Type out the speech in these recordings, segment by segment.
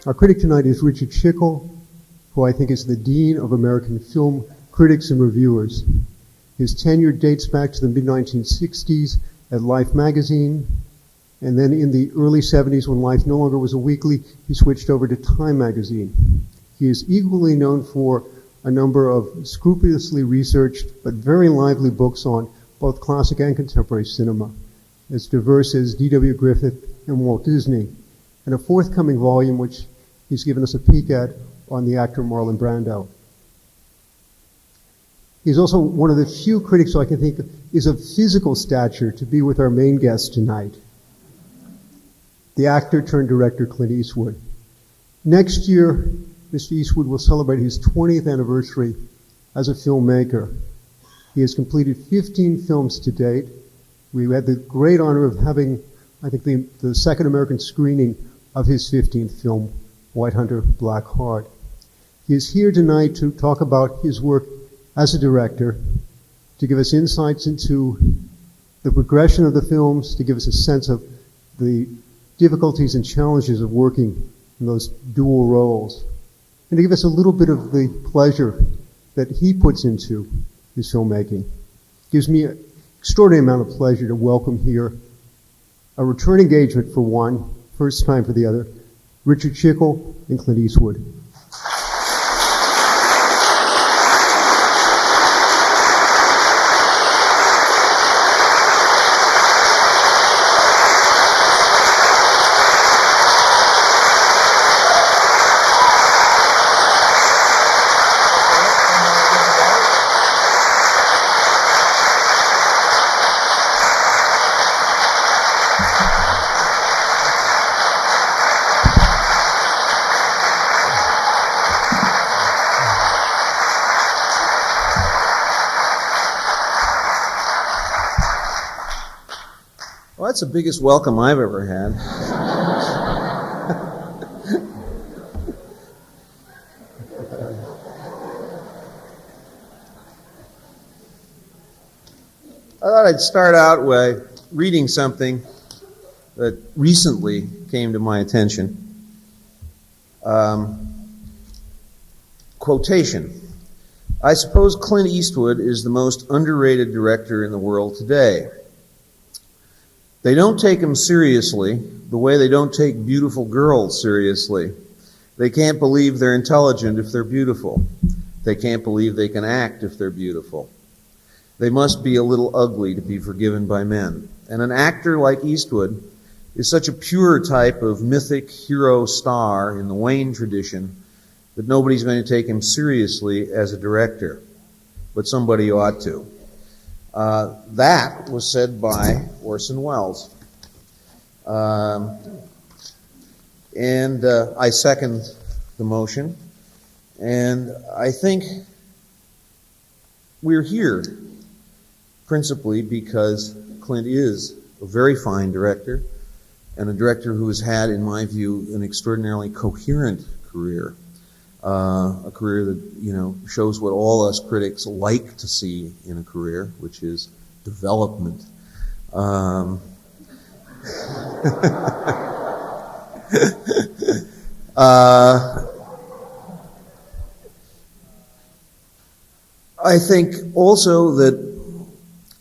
Our critic tonight is Richard Schickel, who I think is the Dean of American Film Critics and Reviewers. His tenure dates back to the mid-1960s at Life magazine, and then in the early 70s, when Life no longer was a weekly, he switched over to Time magazine. He is equally known for a number of scrupulously researched but very lively books on both classic and contemporary cinema, as diverse as D.W. Griffith and Walt Disney, and a forthcoming volume which he's given us a peek at on the actor Marlon Brando. He's also one of the few critics who I can think is of physical stature to be with our main guest tonight, the actor turned director Clint Eastwood. Next year, Mr. Eastwood will celebrate his 20th anniversary as a filmmaker. He has completed 15 films to date. We had the great honor of having, I think, the second American screening of his 15th film, White Hunter, Black Heart. He is here tonight to talk about his work as a director, to give us insights into the progression of the films, to give us a sense of the difficulties and challenges of working in those dual roles, and to give us a little bit of the pleasure that he puts into his filmmaking. It gives me an extraordinary amount of pleasure to welcome here a return engagement for one, first time for the other, Richard Schickel and Clint Eastwood. Well, that's the biggest welcome I've ever had. I thought I'd start out by reading something that recently came to my attention. Quotation. I suppose Clint Eastwood is the most underrated director in the world today. They don't take him seriously the way they don't take beautiful girls seriously. They can't believe they're intelligent if they're beautiful. They can't believe they can act if they're beautiful. They must be a little ugly to be forgiven by men. And an actor like Eastwood is such a pure type of mythic hero star in the Wayne tradition that nobody's going to take him seriously as a director. But somebody ought to. That was said by Orson Welles. And I second the motion. And I think we're here principally because Clint is a very fine director and a director who has had, in my view, an extraordinarily coherent career. A career that, shows what all us critics like to see in a career, which is development. I think also that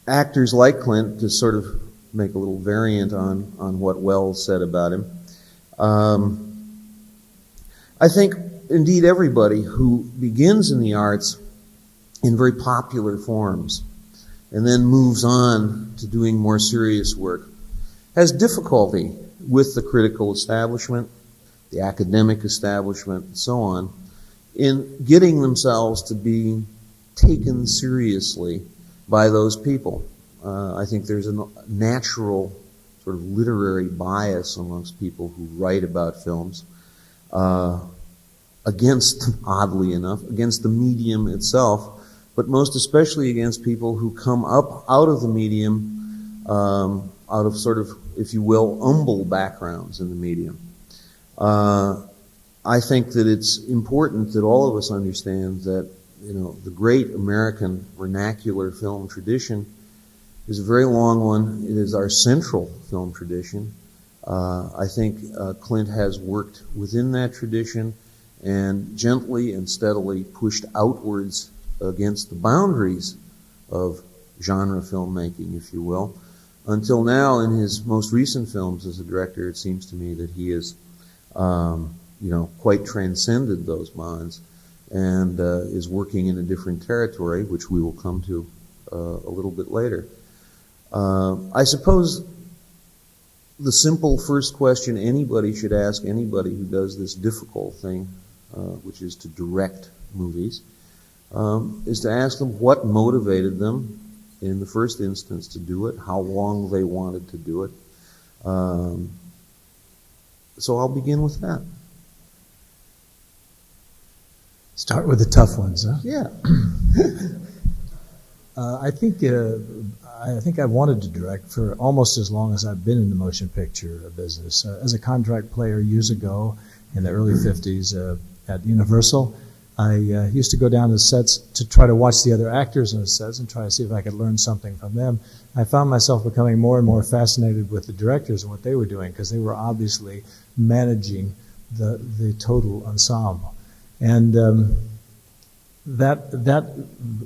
actors like Clint, to sort of make a little variant on what Wells said about him, I think indeed everybody who begins in the arts in very popular forms and then moves on to doing more serious work has difficulty with the critical establishment, the academic establishment, and so on, in getting themselves to be taken seriously by those people. I think there's a natural sort of literary bias amongst people who write about films, against, oddly enough, against the medium itself, but most especially against people who come up out of the medium, out of sort of, if you will, humble backgrounds in the medium. I think that it's important that all of us understand that, the great American vernacular film tradition is a very long one. It is our central film tradition. I think Clint has worked within that tradition and gently and steadily pushed outwards against the boundaries of genre filmmaking, if you will, until now in his most recent films as a director, it seems to me that he is, quite transcended those bonds and is working in a different territory, which we will come to a little bit later. I suppose the simple first question anybody should ask anybody who does this difficult thing, which is to direct movies, is to ask them what motivated them in the first instance to do it, how long they wanted to do it. So I'll begin with that. Start with the tough ones, huh? Yeah. I think I've wanted to direct for almost as long as I've been in the motion picture business. As a contract player years ago, in the early 50s at Universal, I used to go down to sets to try to watch the other actors on the sets and try to see if I could learn something from them. I found myself becoming more and more fascinated with the directors and what they were doing, because they were obviously managing the total ensemble. And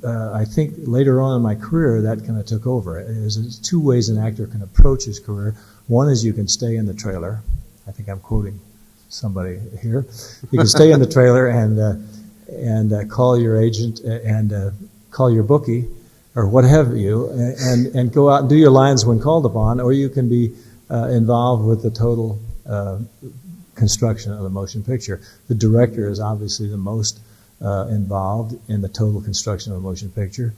I think later on in my career, that kind of took over. There's two ways an actor can approach his career. One is you can stay in the trailer. I think I'm quoting somebody here. You can stay in the trailer and call your agent and call your bookie or what have you, and go out and do your lines when called upon, or you can be involved with the total construction of the motion picture. The director is obviously the most involved in the total construction of a motion picture.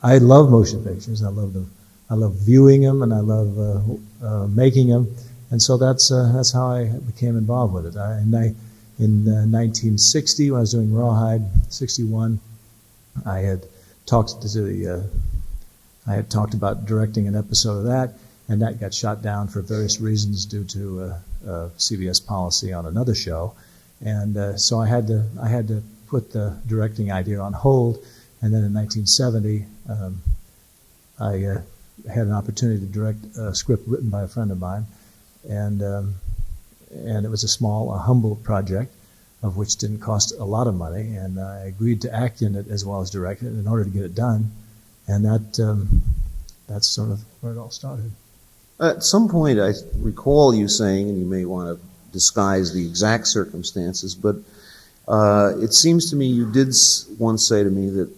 I love motion pictures. I love viewing them, and I love making them, and so that's how I became involved with it. In 1960, when I was doing Rawhide, 61, I had talked about directing an episode of that, and that got shot down for various reasons due to CBS policy on another show, and so I had to put the directing idea on hold. And then in 1970, I had an opportunity to direct a script written by a friend of mine, and it was a humble project, of which didn't cost a lot of money, and I agreed to act in it as well as direct it in order to get it done, and that's sort of where it all started. At some point, I recall you saying, and you may want to disguise the exact circumstances, but it seems to me you did once say to me that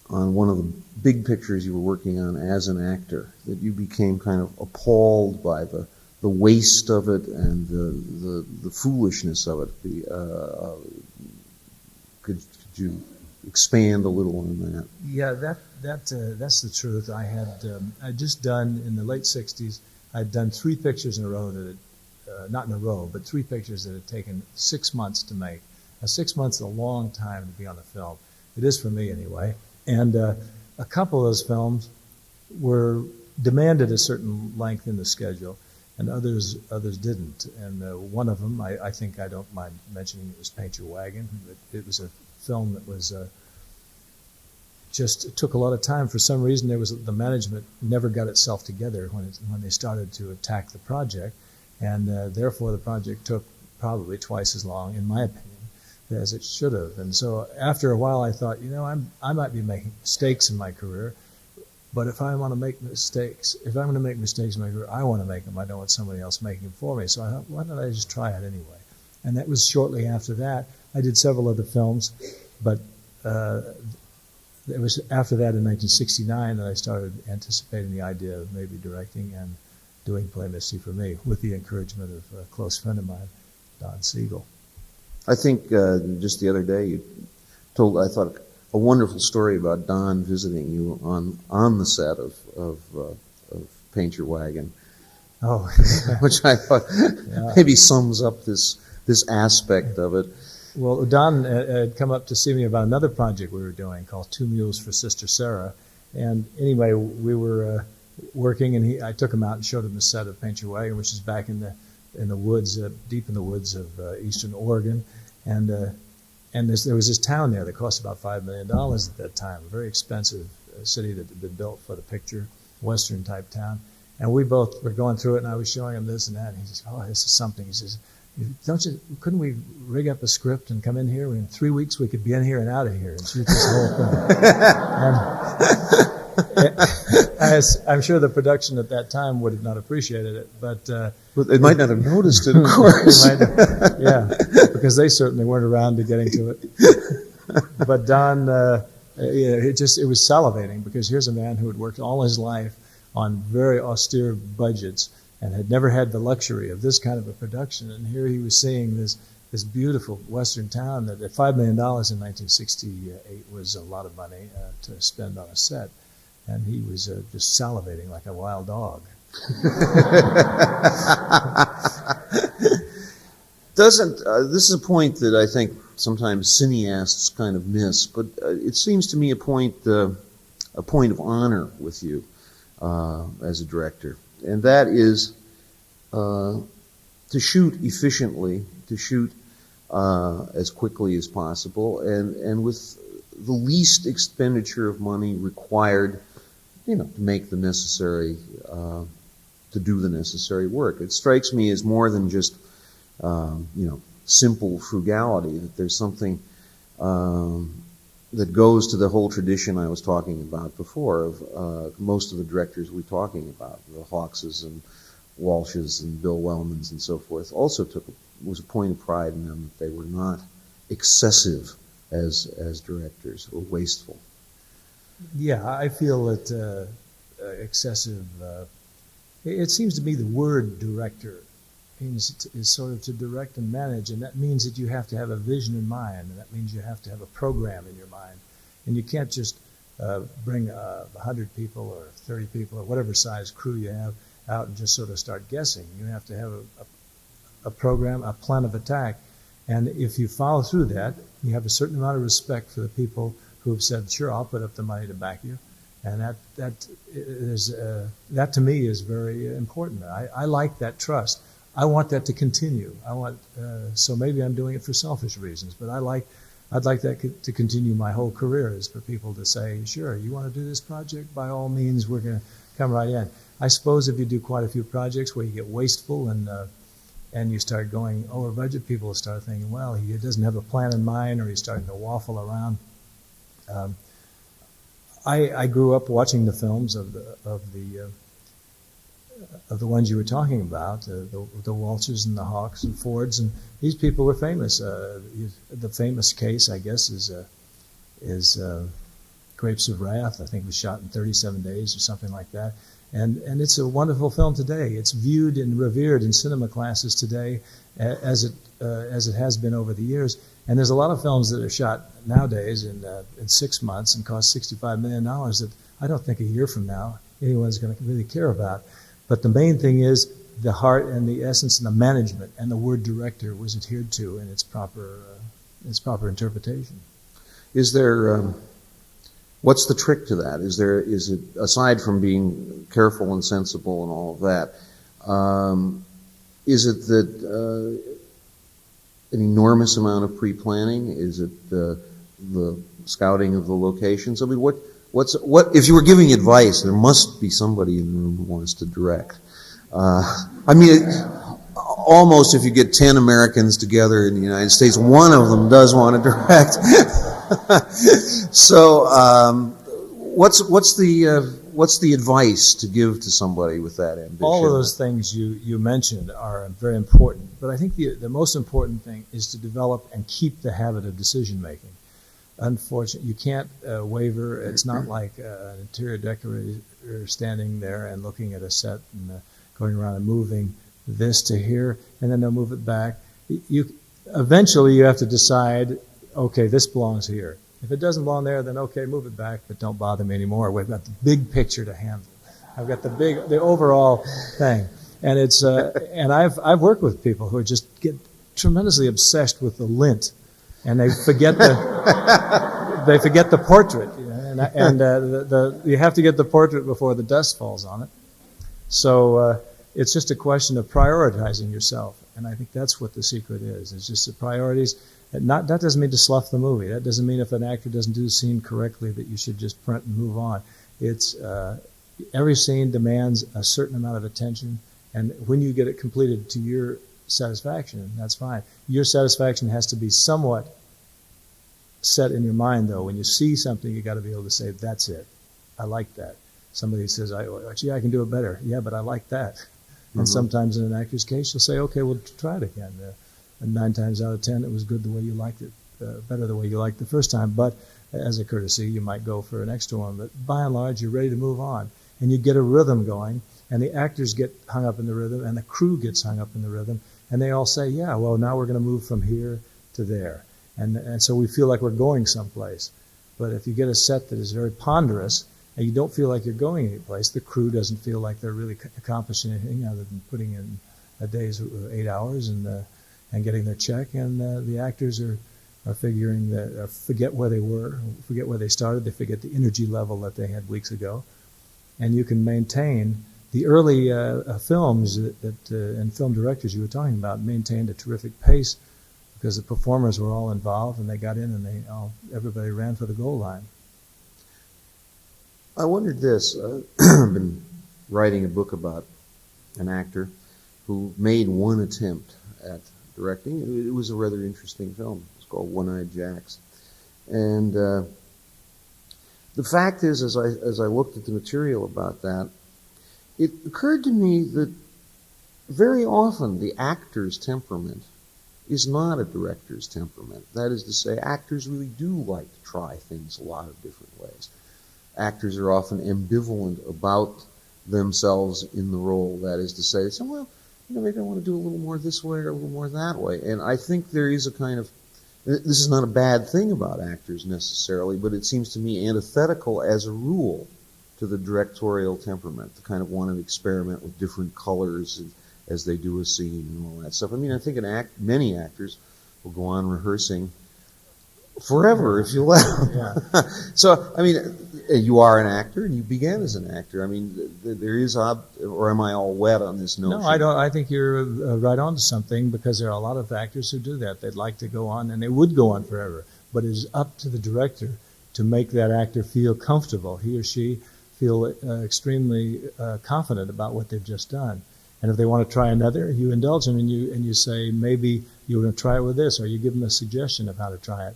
on one of the big pictures you were working on as an actor, that you became kind of appalled by the waste of it and the foolishness of it. Could you expand a little on that? Yeah, that's the truth. I'd just done in the late '60s. I'd done 3 pictures in a row not in a row, but 3 pictures that had taken 6 months to make. Now, 6 months is a long time to be on a film. It is for me anyway. And a couple of those films were demanded a certain length in the schedule, and others didn't. And one of them, I think I don't mind mentioning, it was Paint Your Wagon. It was a film that was it took a lot of time. For some reason, the management never got itself together when they started to attack the project, and therefore the project took probably twice as long, in my opinion, as it should have. And so after a while, I thought, I might be making mistakes in my career, but if I'm going to make mistakes in my career, I want to make them. I don't want somebody else making them for me. So I thought, why don't I just try it anyway? And that was shortly after that. I did several other films, but it was after that in 1969 that I started anticipating the idea of maybe directing and doing Play Misty for me, with the encouragement of a close friend of mine, Don Schickel. I think just the other day you told, I thought, a wonderful story about Don visiting you on the set of Paint Your Wagon. Oh, which I thought maybe sums up this aspect of it. Well, Don had come up to see me about another project we were doing called 2 Mules for Sister Sarah, and anyway, we were working, and I took him out and showed him the set of Paint Your Wagon, which is back in the woods, deep in the woods of eastern Oregon, and there was this town there that cost about $5 million at that time, a very expensive city that had been built for the picture, western type town. And we both were going through it, and I was showing him this and that, and he says, "Oh, this is something." He says, couldn't we rig up a script and come in here? In 3 weeks we could be in here and out of here and shoot this whole thing." I'm sure the production at that time would have not appreciated it, but they might not have noticed it, of course. Yeah, because they certainly weren't around to getting to it. But Don, it was salivating, because here's a man who had worked all his life on very austere budgets and had never had the luxury of this kind of a production, and here he was seeing this beautiful western town that at $5 million in 1968 was a lot of money to spend on a set. And he was just salivating like a wild dog. This is a point that I think sometimes cineasts kind of miss, but it seems to me a point of honor with you as a director, and that is to shoot efficiently, to shoot as quickly as possible, and with the least expenditure of money required, to make the necessary, to do the necessary work. It strikes me as more than just, simple frugality, that there's something that goes to the whole tradition I was talking about before of most of the directors we're talking about, the Hawkses and Walshes and Bill Wellmans and so forth, also was a point of pride in them that they were not excessive as directors or wasteful. Yeah, I feel that excessive. It seems to me the word director is sort of to direct and manage, and that means that you have to have a vision in mind, and that means you have to have a program in your mind, and you can't just bring 100 people or 30 people or whatever size crew you have out and just sort of start guessing. You have to have a program, a plan of attack, and if you follow through that, you have a certain amount of respect for the people who have said, "Sure, I'll put up the money to back you," and that to me is very important. I like that trust. I want that to continue. So maybe I'm doing it for selfish reasons, but I'd like that to continue my whole career, is for people to say, "Sure, you want to do this project? By all means, we're going to come right in." I suppose if you do quite a few projects where you get wasteful and you start going over budget, people will start thinking, "Well, he doesn't have a plan in mind," or he's starting to waffle around. I grew up watching the films of the ones you were talking about, the Walshes and the Hawks and Fords, and these people were famous. The famous case, I guess, is Grapes of Wrath. I think it was shot in 37 days or something like that. And it's a wonderful film today. It's viewed and revered in cinema classes today as it has been over the years. And there's a lot of films that are shot nowadays in 6 months and cost $65 million that I don't think a year from now anyone's going to really care about. But the main thing is the heart and the essence and the management, and the word director was adhered to in its proper interpretation. Is there what's the trick to that? Is it, aside from being careful and sensible and all of that, is it that an enormous amount of pre-planning? Is it the scouting of the locations? I mean, what if you were giving advice? There must be somebody in the room who wants to direct. Almost if you get 10 Americans together in the United States, one of them does want to direct. So, what's the advice to give to somebody with that ambition? All of those things you mentioned are very important, but I think the most important thing is to develop and keep the habit of decision making. Unfortunately, you can't waver. It's not like an interior decorator standing there and looking at a set and going around and moving this to here, and then they'll move it back. Eventually you have to decide, okay, this belongs here. If it doesn't belong there, then okay, move it back, but don't bother me anymore. We've got the big picture to handle. I've got the overall thing, and it's and I've worked with people who just get tremendously obsessed with the lint, and they forget the portrait, and you have to get the portrait before the dust falls on it. So it's just a question of prioritizing yourself, and I think that's what the secret is. It's just the priorities. That doesn't mean to slough the movie. That doesn't mean if an actor doesn't do the scene correctly that you should just print and move on. It's every scene demands a certain amount of attention, and when you get it completed to your satisfaction, that's fine. Your satisfaction has to be somewhat set in your mind, though. When you see something, you got to be able to say, "That's it. I like that." Somebody says, "Gee, I can do it better." Yeah, but I like that. And sometimes in an actor's case, you'll say, "Okay, we'll try it again." And 9 times out of 10, it was good the way you liked it, better the way you liked the first time. But as a courtesy, you might go for an extra one. But by and large, you're ready to move on. And you get a rhythm going, and the actors get hung up in the rhythm, and the crew gets hung up in the rhythm, and they all say, "Yeah, well, now we're going to move from here to there." And so we feel like we're going someplace. But if you get a set that is very ponderous, and you don't feel like you're going anyplace, the crew doesn't feel like they're really accomplishing anything other than putting in a day's 8 hours and getting their check, and the actors are figuring that forget where they were, forget where they started, they forget the energy level that they had weeks ago, and you can maintain the early films that and film directors you were talking about maintained a terrific pace because the performers were all involved and they got in and everybody ran for the goal line. I wondered this. I've been writing a book about an actor who made one attempt at directing. It was a rather interesting film. It's called One-Eyed Jacks. And the fact is, as I looked at the material about that, it occurred to me that very often the actor's temperament is not a director's temperament. That is to say, actors really do like to try things a lot of different ways. Actors are often ambivalent about themselves in the role. That is to say, they say, well, maybe I want to do a little more this way or a little more that way. And I think there is a kind of, this is not a bad thing about actors necessarily, but it seems to me antithetical as a rule to the directorial temperament, to kind of want to experiment with different colors as they do a scene and all that stuff. I mean, I think many actors will go on rehearsing forever if you let them. Yeah. So, I mean, you are an actor and you began as an actor. I mean, there is, or am I all wet on this notion? No, I don't. I think you're right on to something, because there are a lot of actors who do that. They'd like to go on, and they would go on forever. But it is up to the director to make that actor feel comfortable. He or she feel extremely confident about what they've just done. And if they want to try another, you indulge them and you say, maybe you're going to try it with this, or you give them a suggestion of how to try it.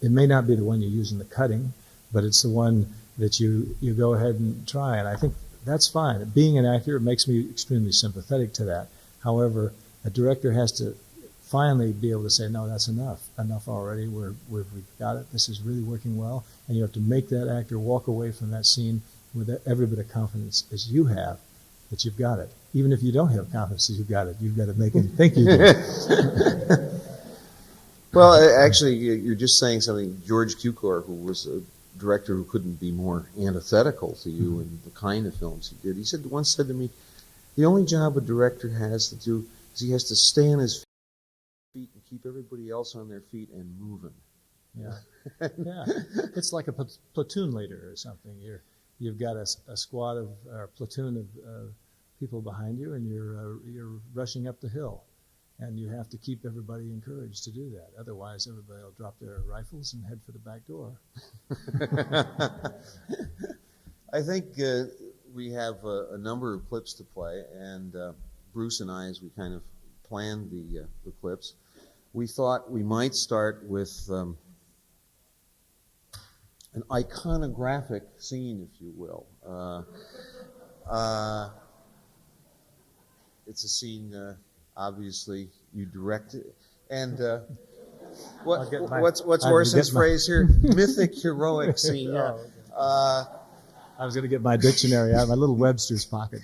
It may not be the one you use in the cutting, but it's the one that you go ahead and try. And I think that's fine. Being an actor, it makes me extremely sympathetic to that. However, a director has to finally be able to say, no, that's enough. Enough already. We've got it. This is really working well. And you have to make that actor walk away from that scene with every bit of confidence as you have that you've got it. Even if you don't have confidence that you've got it, you've got to make him think you do. Well, actually, you're just saying something. George Cukor, who was a director who couldn't be more antithetical to you in the kind of films he did, once said to me, the only job a director has to do is he has to stay on his feet and keep everybody else on their feet and moving. Yeah, yeah. It's like a platoon leader or something. You've got a squad of or a platoon of people behind you, and you're rushing up the hill. And you have to keep everybody encouraged to do that. Otherwise, everybody will drop their rifles and head for the back door. I think we have a number of clips to play, and Bruce and I, as we kind of planned the clips, we thought we might start with an iconographic scene, if you will. It's a scene... obviously, you direct it. And what's Orson's phrase here? Mythic, heroic scene. Yeah. I was going to get my dictionary out, my little Webster's pocket.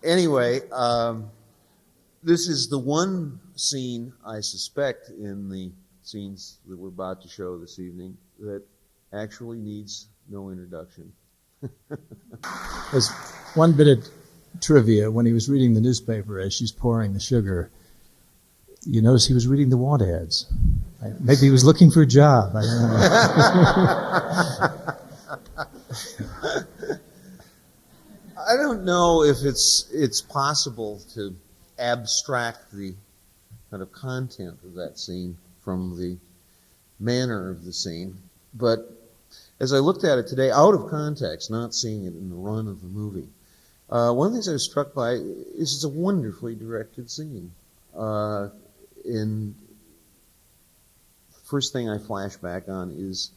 Anyway, this is the one scene, I suspect, in the scenes that we're about to show this evening that actually needs no introduction. There's one bit of trivia. When he was reading the newspaper as she's pouring the sugar, you notice he was reading the want ads. Maybe he was looking for a job. I don't know. I don't know if it's possible to abstract the kind of content of that scene from the manner of the scene. But as I looked at it today, out of context, not seeing it in the run of the movie, one of the things I was struck by is it's a wonderfully directed scene. And first thing I flash back on is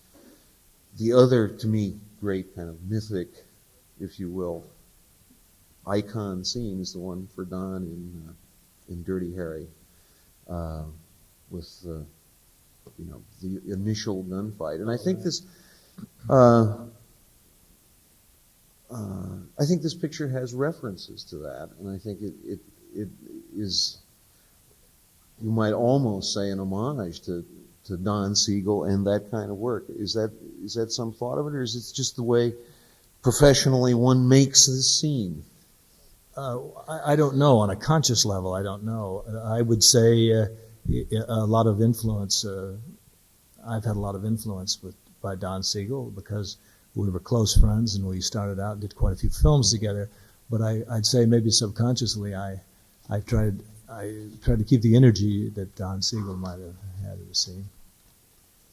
the other, to me, great kind of mythic, if you will, icon scene is the one for Don in Dirty Harry, with the initial gunfight. And I think this, picture has references to that, and I think it is, you might almost say, an homage to Don Siegel and that kind of work. Is that some thought of it, or is it just the way professionally one makes this scene? I don't know. On a conscious level, I don't know. I would say a lot of influence. I've had a lot of influence by Don Siegel because we were close friends and we started out and did quite a few films together. But I'd say maybe subconsciously I tried to keep the energy that Don Siegel might have had in the scene.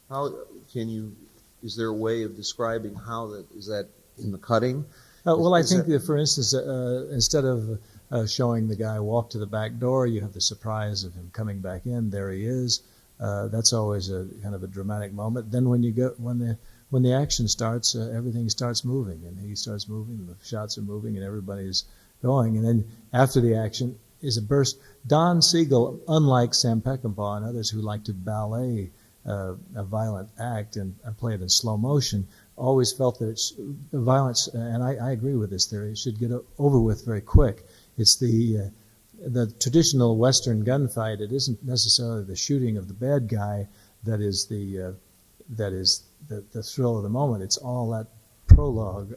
How can you? Is there a way of describing how that is that in the cutting? Well, I think that, for instance, instead of showing the guy walk to the back door, you have the surprise of him coming back in. There he is. That's always a kind of a dramatic moment. Then when the action starts, everything starts moving, and he starts moving, and the shots are moving, and everybody's going. And then after the action is a burst. Don Siegel, unlike Sam Peckinpah and others who like to ballet a violent act and play it in slow motion, always felt that violence, and I agree with this theory, it should get over with very quick. It's the traditional Western gunfight. It isn't necessarily the shooting of the bad guy that is the thrill of the moment. It's all that prologue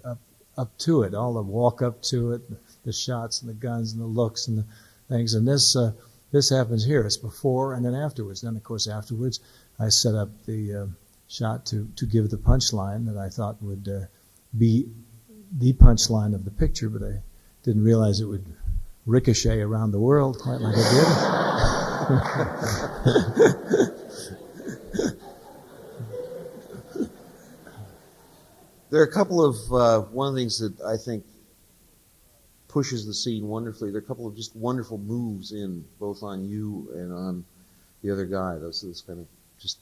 up to it, all the walk up to it, the shots and the guns and the looks and the things. And this happens here. It's before and then afterwards. Then, of course, afterwards, I set up the shot to give the punchline that I thought would be the punchline of the picture, but I didn't realize it would ricochet around the world quite like it did. There are a couple of, one of the things that I think pushes the scene wonderfully, there are a couple of just wonderful moves in, both on you and on the other guy. Those kind of just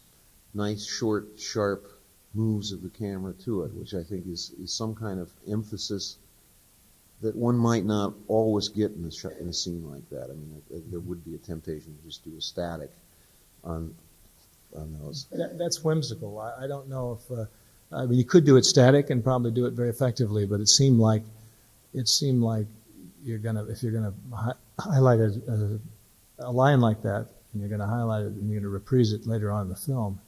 nice, short, sharp moves of the camera to it, which I think is some kind of emphasis that one might not always get in a scene like that. I mean, there would be a temptation to just do a static on those. That's whimsical. I don't know if I mean, you could do it static and probably do it very effectively, but it seemed like if you're gonna highlight a line like that, and you're gonna highlight it and you're gonna reprise it later on in the film,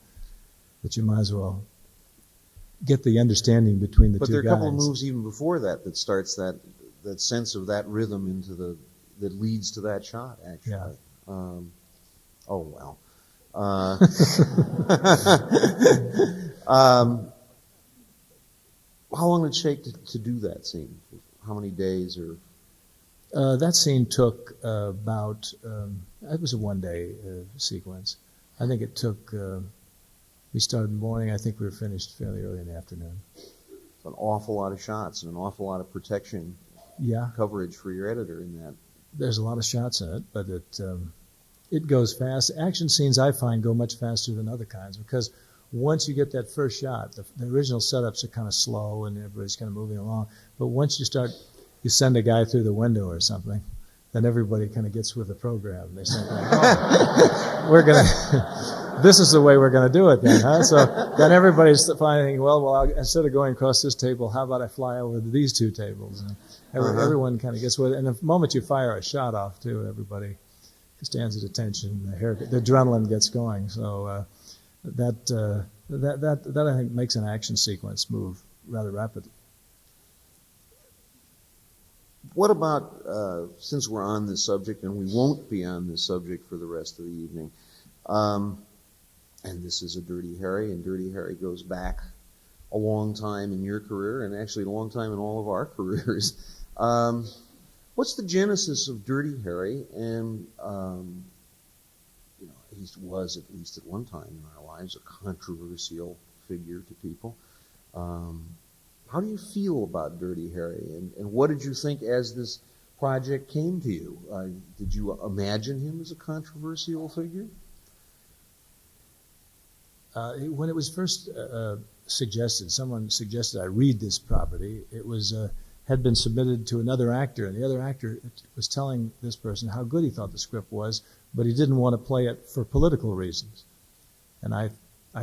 that you might as well get the understanding between the two guys. But there are a couple of moves even before that starts that sense of that rhythm that leads to that shot, actually. Yeah. Oh, well. How long did it take to do that scene? How many days or? That scene took about, it was a one-day sequence. I think it took, we started in the morning, I think we were finished fairly early in the afternoon. It's an awful lot of shots and an awful lot of protection coverage for your editor in that. There's a lot of shots in it, but it goes fast. Action scenes, I find, go much faster than other kinds because once you get that first shot, the original setups are kind of slow and everybody's kind of moving along. But once you send a guy through the window or something, then everybody kind of gets with the program. They say, this is the way we're going to do it then, huh? So then everybody's finding, well, instead of going across this table, how about I fly over to these two tables? And everyone kind of gets with it. And the moment you fire a shot off, too, everybody stands at attention. The adrenaline gets going. So that I think makes an action sequence move rather rapidly. What about, since we're on this subject, and we won't be on this subject for the rest of the evening, and this is a Dirty Harry, and Dirty Harry goes back a long time in your career, and actually a long time in all of our careers. What's the genesis of Dirty Harry? And he was, at least at one time in our lives, a controversial figure to people. How do you feel about Dirty Harry, and what did you think as this project came to you? Did you imagine him as a controversial figure? When it was first suggested, someone suggested I read this property. It was had been submitted to another actor, and the other actor was telling this person how good he thought the script was, but he didn't want to play it for political reasons. And I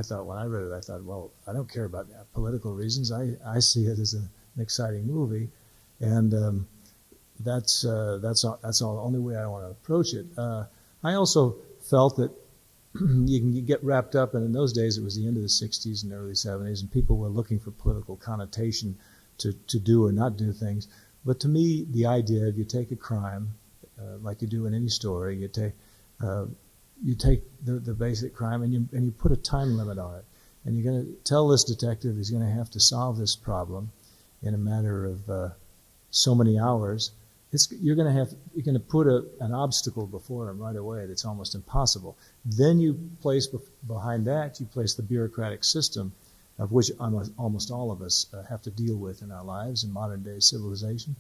thought, when I read it, I thought, well, I don't care about political reasons. I see it as an exciting movie, and that's all the only way I want to approach it. I also felt that you can get wrapped up, and in those days it was the end of the 60s and early 70s, and people were looking for political connotation to do or not do things. But to me, the idea of you take a crime, like you do in any story, you take the basic crime and you put a time limit on it, and you're going to tell this detective he's going to have to solve this problem in a matter of so many hours. You're going to put an obstacle before him right away that's almost impossible. Then you place behind that, you place the bureaucratic system, of which almost all of us have to deal with in our lives in modern day civilization,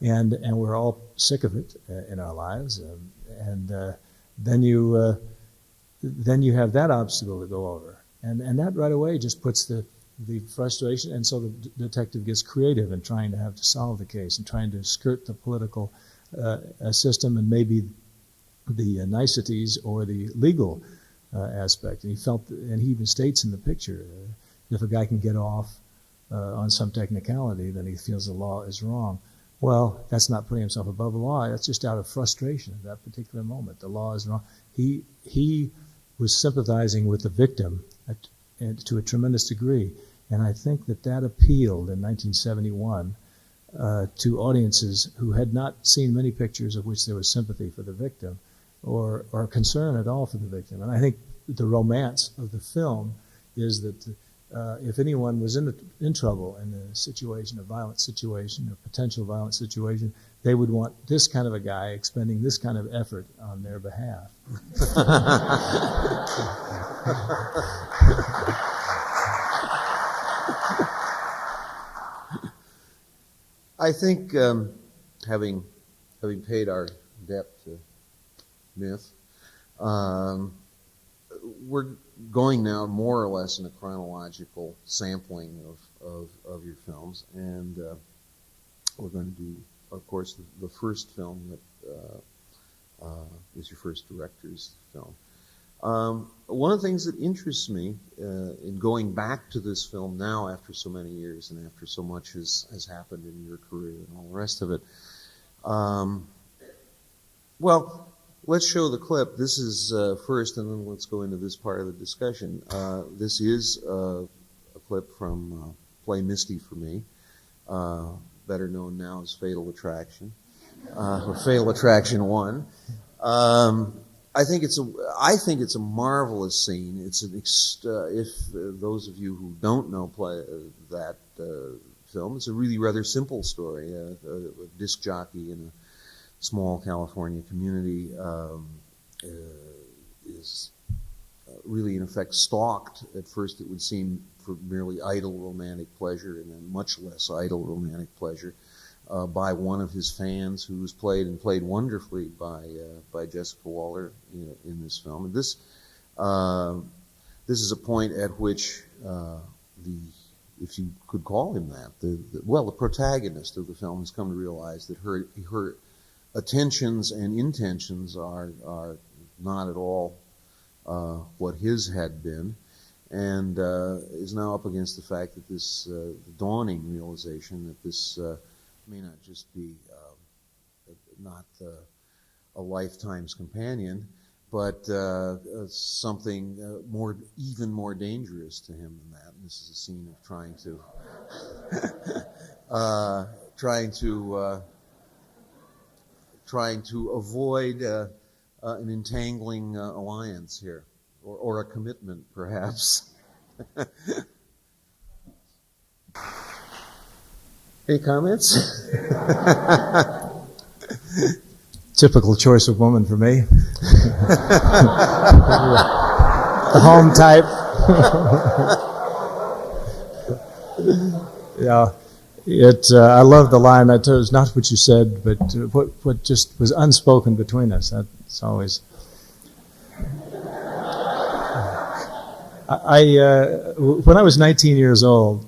and we're all sick of it in our lives. Then you have that obstacle to go over, and that right away just puts the frustration, and so the detective gets creative in trying to have to solve the case and trying to skirt the political system and maybe the niceties or the legal aspect. And he even states in the picture, if a guy can get off on some technicality, then he feels the law is wrong. Well, that's not putting himself above the law. That's just out of frustration at that particular moment. The law is wrong. He was sympathizing with the victim to a tremendous degree. And I think that appealed in 1971 to audiences who had not seen many pictures of which there was sympathy for the victim or concern at all for the victim. And I think the romance of the film is that if anyone was in trouble in a situation, a violent situation, a potential violent situation, they would want this kind of a guy expending this kind of effort on their behalf. I think having paid our debt to myth, we're going now more or less in a chronological sampling of your films, and we're going to do, of course, the first film that is your first director's film. One of the things that interests me in going back to this film now after so many years and after so much has happened in your career and all the rest of it, well, let's show the clip. This is first, and then let's go into this part of the discussion. This is a clip from play Misty for Me, better known now as Fatal Attraction, or Fatal Attraction 1. I think it's a marvelous scene. It's if those of you who don't know that film, it's a really rather simple story. A disc jockey in a small California community is really, in effect, stalked. At first, it would seem for merely idle romantic pleasure, and then much less idle romantic pleasure, by one of his fans, who was played wonderfully by Jessica Waller in this film. And this is a point at which if you could call him that, the protagonist of the film has come to realize that her attentions and intentions are not at all what his had been, and is now up against the fact that this dawning realization that this may not just be not a lifetime's companion, but something even more dangerous to him than that. And this is a scene of trying to avoid an entangling alliance here, or a commitment, perhaps. Any comments? typical choice of woman for me. The home type. Yeah, I love the line. That was not what you said, but what just was unspoken between us. That's always. When I was 19 years old,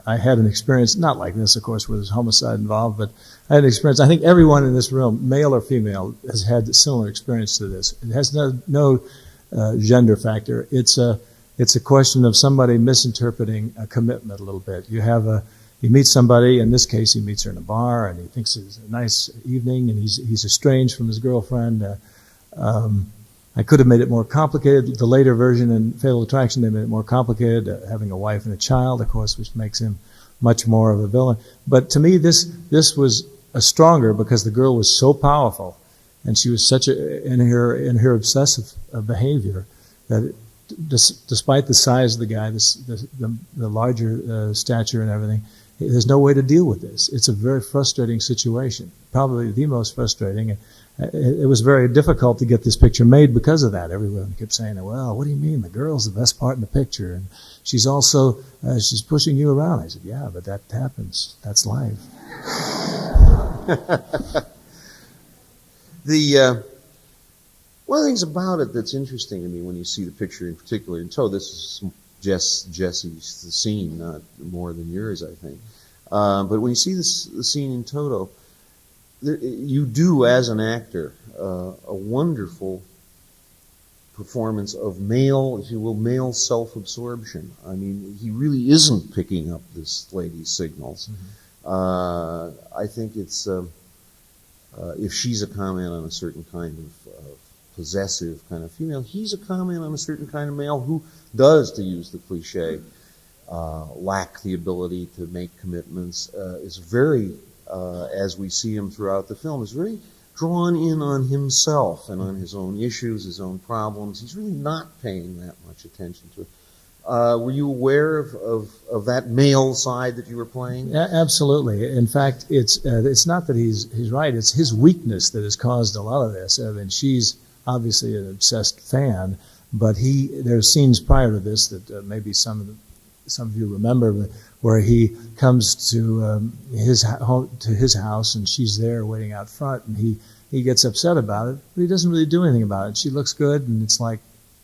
I had an experience, not like this, of course, where there's homicide involved, but I had an experience. I think everyone in this room, male or female, has had a similar experience to this. It has no gender factor. It's a question of somebody misinterpreting a commitment a little bit. You meet somebody. In this case, he meets her in a bar, and he thinks it's a nice evening, and he's estranged from his girlfriend. I could have made it more complicated. The later version in Fatal Attraction, they made it more complicated, having a wife and a child, of course, which makes him much more of a villain. But to me, this was a stronger because the girl was so powerful, and she was such in her obsessive behavior that despite the size of the guy, the larger stature and everything, there's no way to deal with this. It's a very frustrating situation, probably the most frustrating. It was very difficult to get this picture made because of that. Everyone kept saying, well, what do you mean? The girl's the best part in the picture. And she's also, she's pushing you around. I said, yeah, but that happens. That's life. One of the things about it that's interesting to me when you see the picture in particular, and so this is Jesse's the scene, not more than yours, I think. But when you see the scene in toto, you do, as an actor, a wonderful performance of male, if you will, male self-absorption. I mean, he really isn't picking up this lady's signals. Mm-hmm. I think it's, if she's a comment on a certain kind of possessive kind of female, he's a comment on a certain kind of male who does, to use the cliche, lack the ability to make commitments, is very, as we see him throughout the film, is very drawn in on himself and on his own issues, his own problems. He's really not paying that much attention to it. Were you aware of that male side that you were playing? Yeah, absolutely. In fact, it's not that he's right. It's his weakness that has caused a lot of this. I mean, she's obviously an obsessed fan, but there's scenes prior to this that maybe some of you remember, where he comes to his house and she's there waiting out front, and he gets upset about it, but he doesn't really do anything about it. She looks good, and it's like,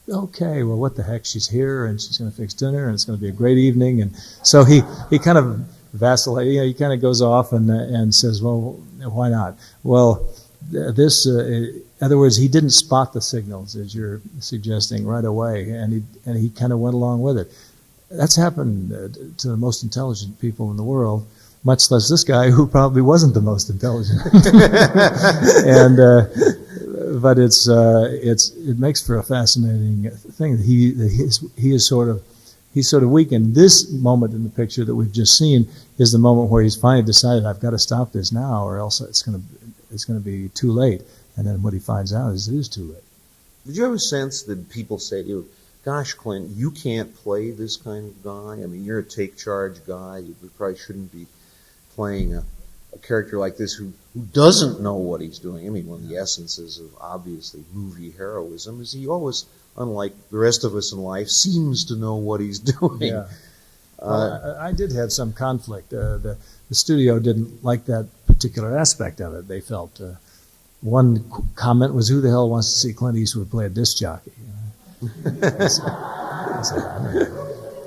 okay, well, what the heck? She's here, and she's going to fix dinner, and it's going to be a great evening. And so he kind of vacillates. He kind of goes off and says, well, why not? Well, in other words, he didn't spot the signals, as you're suggesting, right away, and he kind of went along with it. That's happened to the most intelligent people in the world, much less this guy, who probably wasn't the most intelligent. But it makes for a fascinating thing. He's sort of weak. And this moment in the picture that we've just seen is the moment where he's finally decided, I've got to stop this now, or else it's going to be too late. And then what he finds out is it is too late. Did you ever sense that people say to you, gosh, Clint, you can't play this kind of guy? I mean, you're a take-charge guy. You probably shouldn't be playing a character like this who doesn't know what he's doing. I mean, one of the essences of, obviously, movie heroism is he always, unlike the rest of us in life, seems to know what he's doing. Yeah. I did have some conflict. The studio didn't like that particular aspect of it. They felt... one comment was, who the hell wants to see Clint Eastwood play a disc jockey?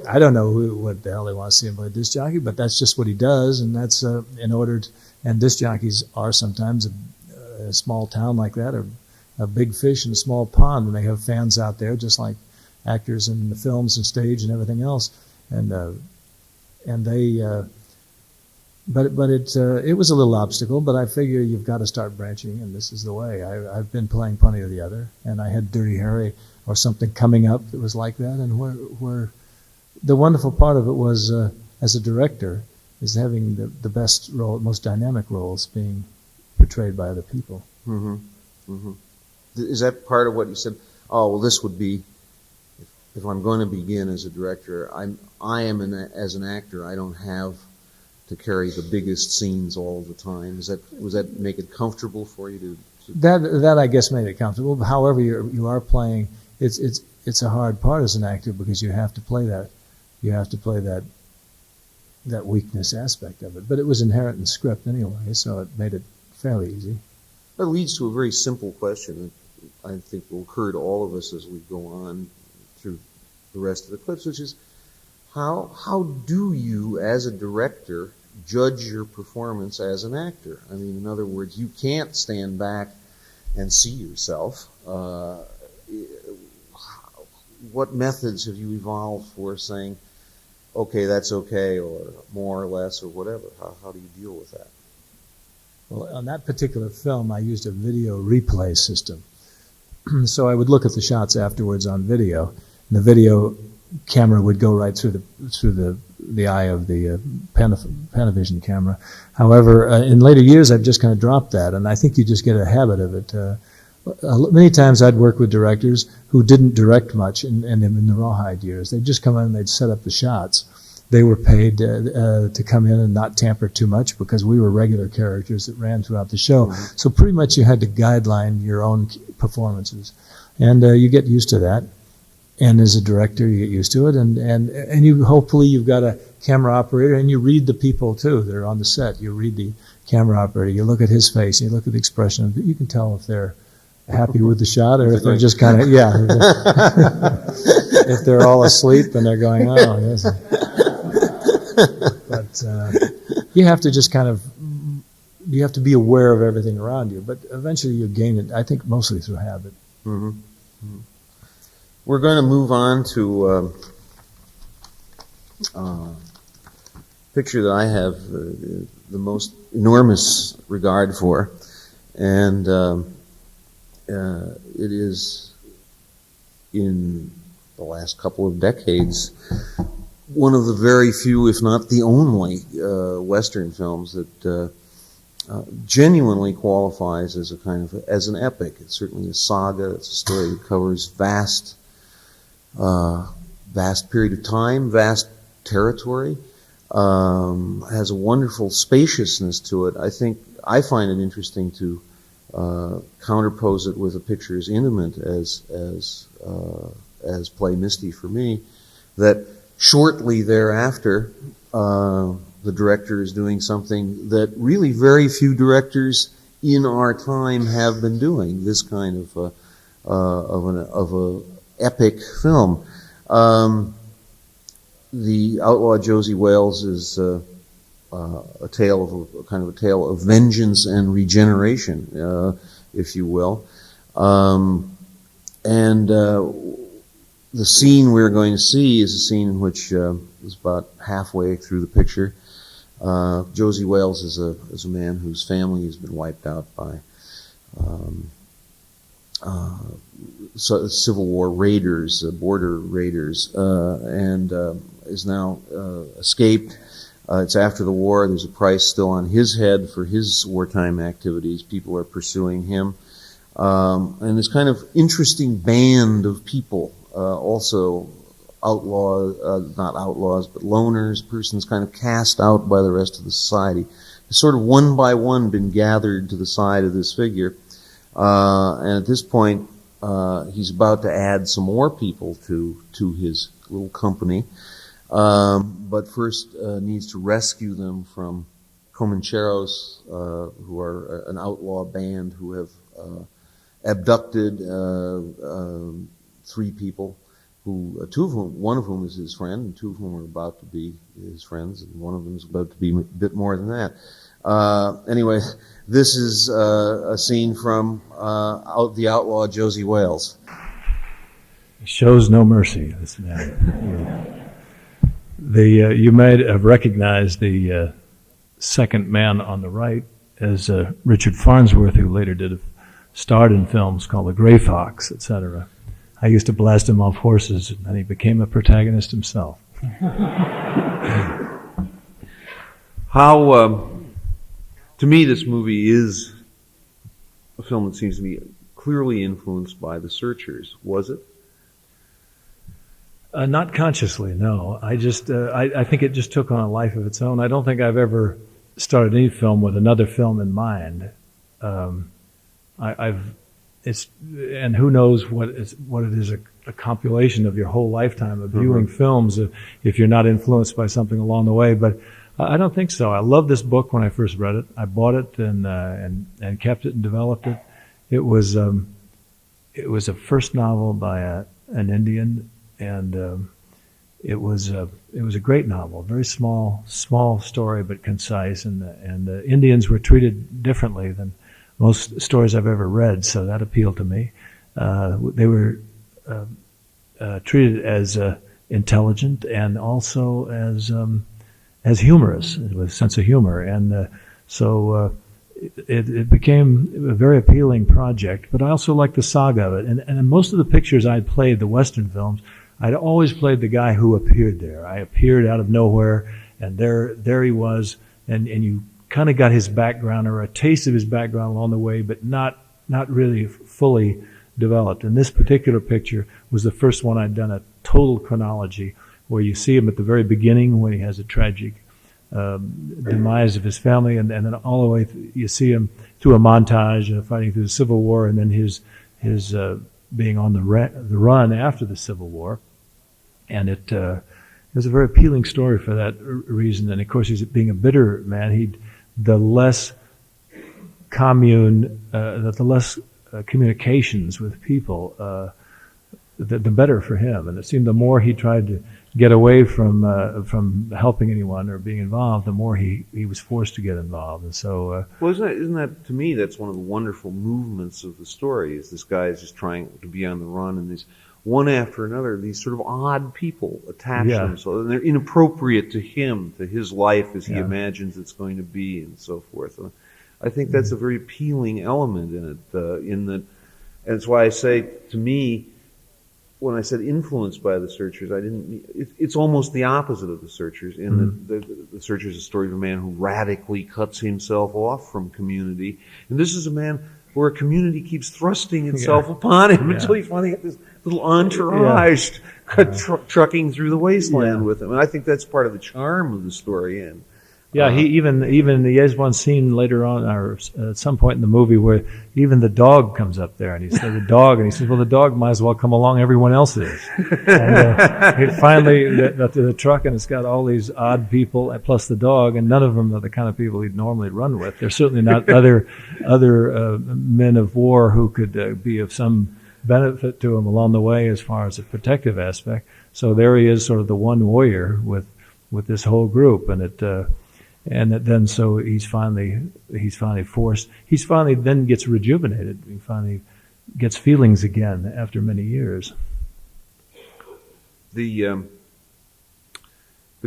I don't know what the hell they want to see him play a disc jockey, but that's just what he does, and that's and disc jockeys are sometimes a small town like that, or a big fish in a small pond, and they have fans out there just like actors in the films and stage and everything else, and they. But it was a little obstacle, but I figure you've got to start branching, and this is the way. I've been playing plenty of the other, and I had Dirty Harry or something coming up that was like that, and where the wonderful part of it was, as a director, is having the best role, most dynamic roles being portrayed by other people. Mm-hmm. Mm-hmm. Is that part of what you said? Oh, well, this would be, if I'm going to begin as a director, as an actor, I don't have to carry the biggest scenes all the time. Was that make it comfortable for you to That I guess made it comfortable. However, you are playing. It's a hard part as an actor because you have to play that. You have to play that weakness aspect of it. But it was inherent in the script anyway, so it made it fairly easy. That leads to a very simple question that I think will occur to all of us as we go on through the rest of the clips, which is how do you, as a director, judge your performance as an actor? I mean, in other words, you can't stand back and see yourself. What methods have you evolved for saying, okay, that's okay, or more or less, or whatever? How do you deal with that? Well, on that particular film, I used a video replay system. So I would look at the shots afterwards on video, and the video camera would go right through the eye of the Panavision camera. However, in later years, I've just kind of dropped that, and I think you just get a habit of it. Many times I'd work with directors who didn't direct much in the Rawhide years. They'd just come in and they'd set up the shots. They were paid to come in and not tamper too much because we were regular characters that ran throughout the show. Mm-hmm. So pretty much you had to guideline your own performances. And you get used to that. And as a director, you get used to it. And you hopefully you've got a camera operator, and you read the people too. They're on the set. You read the camera operator. You look at his face. You look at the expression. You can tell if they're happy with the shot or if they're just kind of, yeah. If they're all asleep and they're going, oh, yes. But you have to just kind of, you have to be aware of everything around you. But eventually you gain it, I think, mostly through habit. Mm-hmm. Mm-hmm. We're going to move on to a picture that I have the most enormous regard for, and it is, in the last couple of decades, one of the very few, if not the only, Western films that genuinely qualifies as a kind of as an epic. It's certainly a saga. It's a story that covers vast period of time, vast territory, has a wonderful spaciousness to it. I find it interesting to counterpose it with a picture as intimate as Play Misty for me, that shortly thereafter, the director is doing something that really very few directors in our time have been doing, this kind of a epic film. The Outlaw Josie Wales is a tale of vengeance and regeneration, if you will. The scene we're going to see is a scene in which is about halfway through the picture. Josie Wales is a man whose family has been wiped out by Civil War raiders, border raiders, and is now escaped. It's after the war. There's a price still on his head for his wartime activities. People are pursuing him. And this kind of interesting band of people, also not outlaws, but loners, persons kind of cast out by the rest of the society, sort of one by one been gathered to the side of this figure. And at this point, he's about to add some more people to his little company, but first needs to rescue them from Comancheros, who are an outlaw band who have abducted three people, one of whom is his friend, and two of whom are about to be his friends, and one of them is about to be a bit more than that. Anyway, this is a scene from The Outlaw Josie Wales. He shows no mercy, this man. You might have recognized the second man on the right as Richard Farnsworth, who later starred in films called The Gray Fox, etc. I used to blast him off horses, and he became a protagonist himself. To me, this movie is a film that seems to be clearly influenced by The Searchers. Was it? Not consciously, no. I think it just took on a life of its own. I don't think I've ever started any film with another film in mind. and who knows what it is a compilation of your whole lifetime of viewing films if you're not influenced by something along the way. But I don't think so. I loved this book when I first read it. I bought it and kept it and developed it. It was a first novel by an Indian, and it was a great novel. Very small story, but concise. And the Indians were treated differently than most stories I've ever read, so that appealed to me. They were treated as intelligent and also as humorous, with a sense of humor, and so it became a very appealing project. But I also liked the saga of it, and in most of the pictures I'd played, the Western films, I'd always played the guy who appeared there. I appeared out of nowhere, and there he was, and you kind of got his background or a taste of his background along the way, but not really fully developed. And this particular picture was the first one I'd done a total chronology, where you see him at the very beginning when he has a tragic demise of his family, and then all the way you see him through a montage fighting through the Civil War, and then his being on the run after the Civil War. And it was a very appealing story for that reason. And of course, he's being a bitter man. The less communications with people, the better for him. And it seemed the more he tried to get away from helping anyone or being involved, the more he was forced to get involved. And so, well, isn't that to me, that's one of the wonderful movements of the story, is this guy is just trying to be on the run, and these one after another, these sort of odd people attach themselves, and they're inappropriate to him, to his life as he imagines it's going to be, and so forth. And I think that's a very appealing element in it. And it's why I say, to me, when I said influenced by the Searchers, I didn't. It's almost the opposite of the Searchers. In the Searchers is a story of a man who radically cuts himself off from community, and this is a man where a community keeps thrusting itself upon him until he finally gets this little entourage trucking through the wasteland with him. And I think that's part of the charm of the story. And he has one scene later on, or at some point in the movie, where even the dog comes up there, and he says, well, the dog might as well come along, everyone else is. And finally, the truck, and it's got all these odd people, plus the dog, and none of them are the kind of people he'd normally run with. They're certainly not other men of war who could be of some benefit to him along the way as far as a protective aspect. So there he is, sort of the one warrior with this whole group, and so he's finally forced. He finally then gets rejuvenated. He finally gets feelings again after many years. The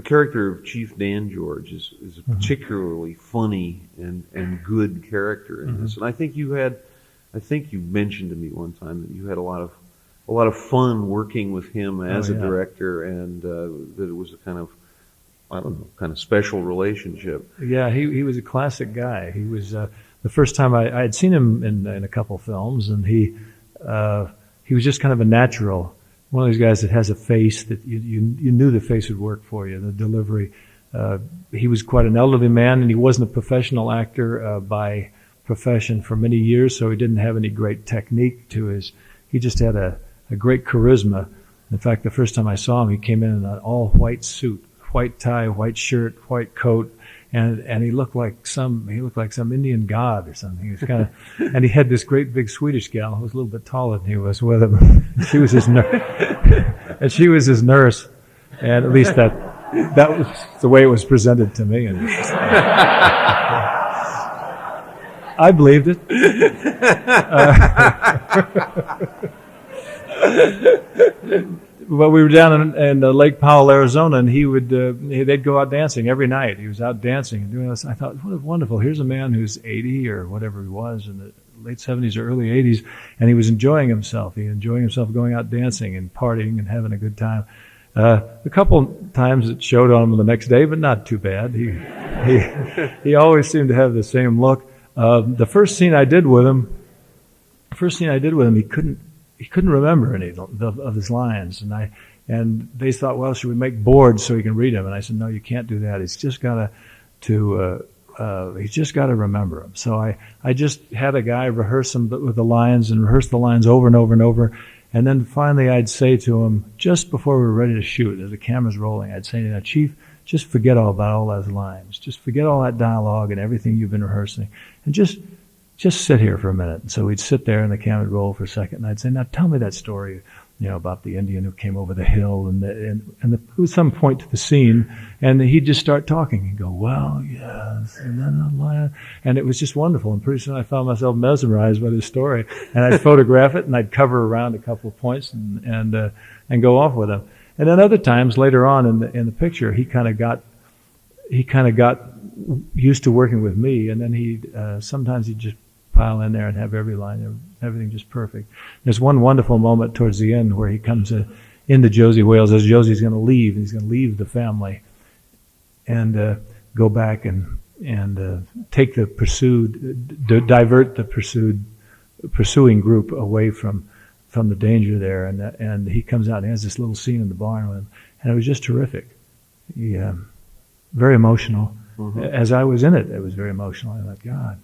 character of Chief Dan George is a particularly funny and good character in this. And I think you mentioned to me one time that you had a lot of fun working with him as a director, and that it was a kind of special relationship. Yeah, he was a classic guy. He was the first time I had seen him in a couple films, and he was just kind of a natural, one of those guys that has a face that you knew the face would work for you, the delivery. He was quite an elderly man, and he wasn't a professional actor by profession for many years, so he didn't have any great technique to his. He just had a great charisma. In fact, the first time I saw him, he came in an all-white suit, white tie, white shirt, white coat, and he looked like some Indian god or something. He was kind of, and he had this great big Swedish gal who was a little bit taller than he was with him. She was his nurse, and at least that was the way it was presented to me, and I believed it. Well, we were down in Lake Powell, Arizona, and they'd go out dancing every night. He was out dancing and doing this. I thought, what wonderful. Here's a man who's 80 or whatever he was in the late 70s or early 80s, and he was enjoying himself. He was enjoying himself going out dancing and partying and having a good time. A couple times it showed on him the next day, but not too bad. He always seemed to have the same look. The first scene I did with him, he couldn't remember any of his lines, and they thought, well, should we make boards so he can read them? And I said, no, you can't do that. He's just got to he's just got to remember them. So I just had a guy rehearse them with the lines and rehearse the lines over and over and over. And then finally I'd say to him, just before we were ready to shoot, as the camera's rolling, I'd say to him, Chief, just forget all about all those lines. Just forget all that dialogue and everything you've been rehearsing. And just sit here for a minute. And so we'd sit there and the camera would roll for a second. And I'd say, now tell me that story, about the Indian who came over the hill and there was some point to the scene. And he'd just start talking and go, well, yes. And then the line. And it was just wonderful. And pretty soon I found myself mesmerized by this story. And I'd photograph it and I'd cover around a couple of points and go off with him. And then other times later on in the picture, he kind of got used to working with me. And then sometimes he'd just pile in there and have every line, everything just perfect. There's one wonderful moment towards the end where he comes into Josie Wales as Josie's going to leave. He's going to leave the family and go back and take the divert the pursuing group away from the danger there. And he comes out and has this little scene in the barn with him. And it was just terrific. Very emotional. Mm-hmm. As I was in it, it was very emotional. I thought, God,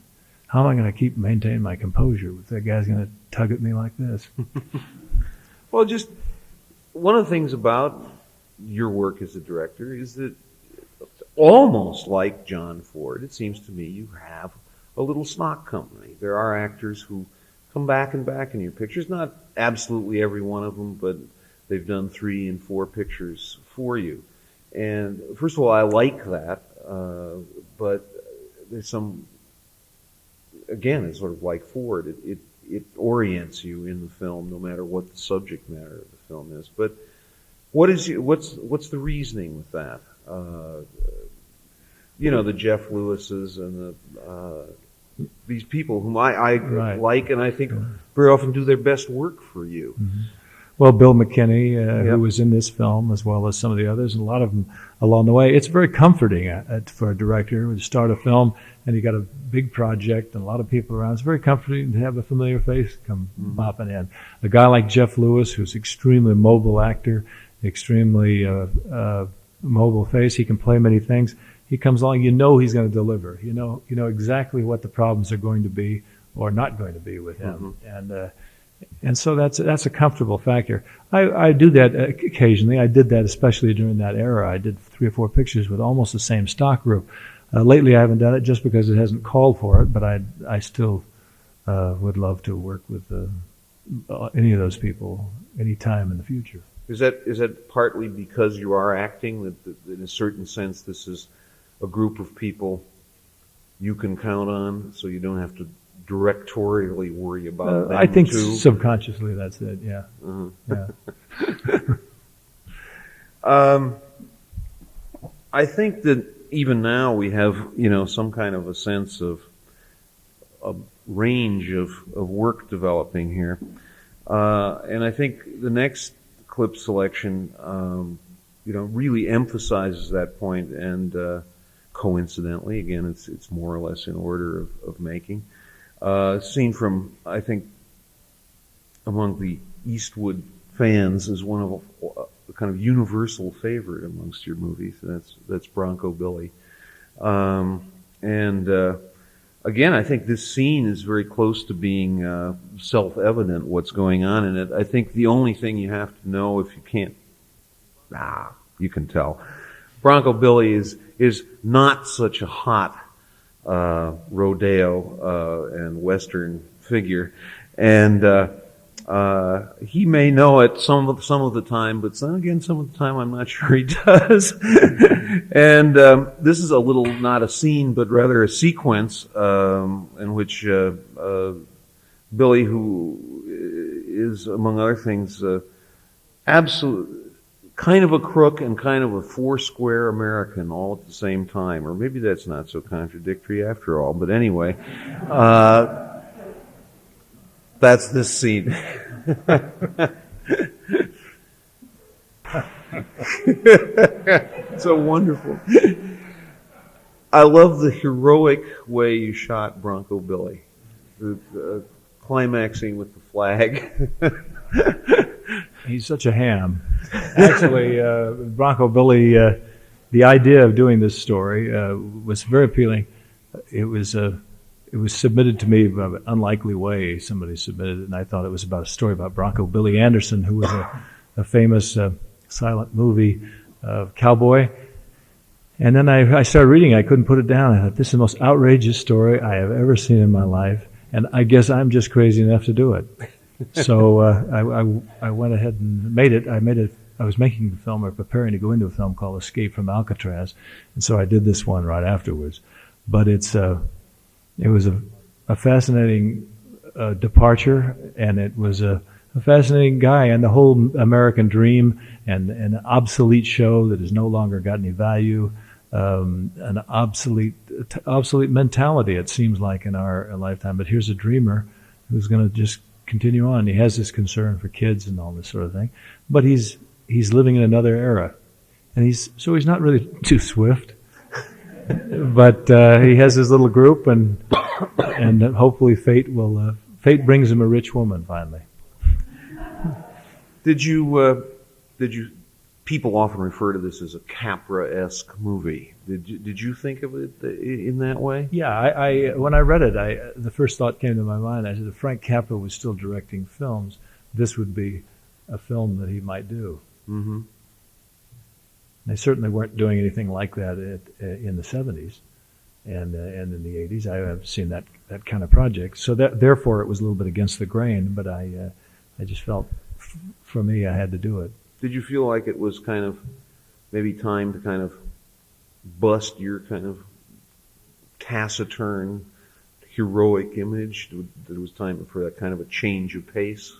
how am I going to maintain my composure if that guy's going to tug at me like this? Well, just one of the things about your work as a director is that almost like John Ford, it seems to me you have a little stock company. There are actors who come back and back in your pictures, not absolutely every one of them, but they've done 3 and 4 pictures for you. And first of all, I like that, but there's some, again, it's sort of like Ford. It orients you in the film, no matter what the subject matter of the film is. But what's the reasoning with that? The Jeff Lewises and these people whom I right. like, and I think very often do their best work for you. Mm-hmm. Well, Bill McKinney, who was in this film, as well as some of the others, and a lot of them along the way. It's very comforting for a director to start a film, and you got a big project and a lot of people around. It's very comforting to have a familiar face come bopping in. A guy like Jeff Lewis, who's extremely mobile actor, extremely mobile face. He can play many things. He comes along, he's going to deliver. You know exactly what the problems are going to be or not going to be with him. Mm-hmm. And so that's a comfortable factor. I do that occasionally. I did that especially during that era. I did 3 or 4 pictures with almost the same stock group. Lately I haven't done it just because it hasn't called for it, but I still would love to work with any of those people any time in the future. Is that partly because you are acting, that in a certain sense this is a group of people you can count on, so you don't have to directorially worry about them I think too? Subconsciously that's it, yeah. Uh-huh. Yeah. I think that even now we have, some kind of a sense of a range of work developing here. And I think the next clip selection, really emphasizes that point, and coincidentally, again, it's more or less in order of making. Seen from, I think, among the Eastwood fans is one of a kind of universal favorite amongst your movies. That's Bronco Billy. Again, I think this scene is very close to being self-evident what's going on in it. I think the only thing you have to know, if you can't, you can tell. Bronco Billy is not such a hot rodeo and Western figure, and he may know it some of the time, but some of the time I'm not sure he does. And this is a little, not a scene, but rather a sequence in which Billy, who is, among other things, absolute kind of a crook and kind of a foursquare American all at the same time. Or maybe that's not so contradictory after all. But anyway, that's this scene. So wonderful. I love the heroic way you shot Bronco Billy. The climaxing with the flag. He's such a ham. Actually, Bronco Billy, the idea of doing this story was very appealing. it was submitted to me by an unlikely way. Somebody submitted it, and I thought it was about a story about Bronco Billy Anderson, who was a famous silent movie cowboy. And then I started reading. I couldn't put it down. I thought, this is the most outrageous story I have ever seen in my life, and I guess I'm just crazy enough to do it. So I went ahead and made it. I was making the film or preparing to go into a film called Escape from Alcatraz, and so I did this one right afterwards. But it was a fascinating departure, and it was a fascinating guy, and the whole American dream, and an obsolete show that has no longer got any value, an obsolete mentality, it seems like, in our lifetime. But here's a dreamer who's going to just continue on. He has this concern for kids and all this sort of thing, but he's living in another era, and he's not really too swift. But he has his little group, and hopefully fate brings him a rich woman finally. Did you people often refer to this as a Capra-esque movie. Did you think of it in that way? Yeah, I when I read it, the first thought came to my mind. I said, if Frank Capra was still directing films, this would be a film that he might do. Mm-hmm. They certainly weren't doing anything like that in the 70s and in the 80s. I haven't seen that kind of project. So therefore it was a little bit against the grain, but I just felt, for me, I had to do it. Did you feel like it was kind of maybe time to kind of bust your kind of taciturn, heroic image? That it was time for that kind of a change of pace?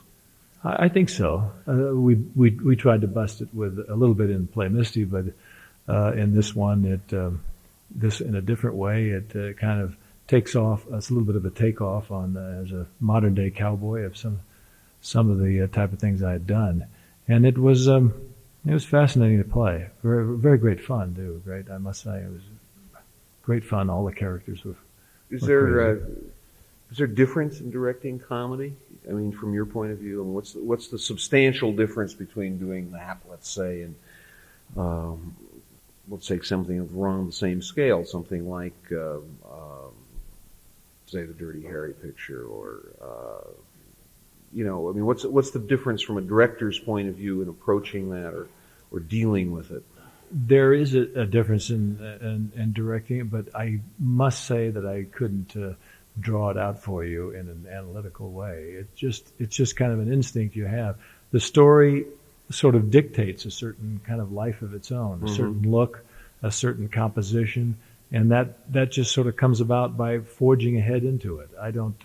I think so. We tried to bust it with a little bit in Play Misty, but in this one, this in a different way, it kind of takes off. It's a little bit of a takeoff on as a modern day cowboy of some of the type of things I had done, and it was fascinating to play. Very, very great fun too. Great, I must say, it was great fun. All the characters were. Is there difference in directing comedy? I mean, from your point of view, what's the substantial difference between doing that, let's say, and let's say something around the same scale, something like, say, the Dirty Harry picture, or I mean, what's the difference from a director's point of view in approaching that or dealing with it? There is a difference in directing it, but I must say that I couldn't draw it out for you in an analytical way. It's just kind of an instinct you have. The story sort of dictates a certain kind of life of its own, a certain look, a certain composition, and that just sort of comes about by forging ahead into it. I don't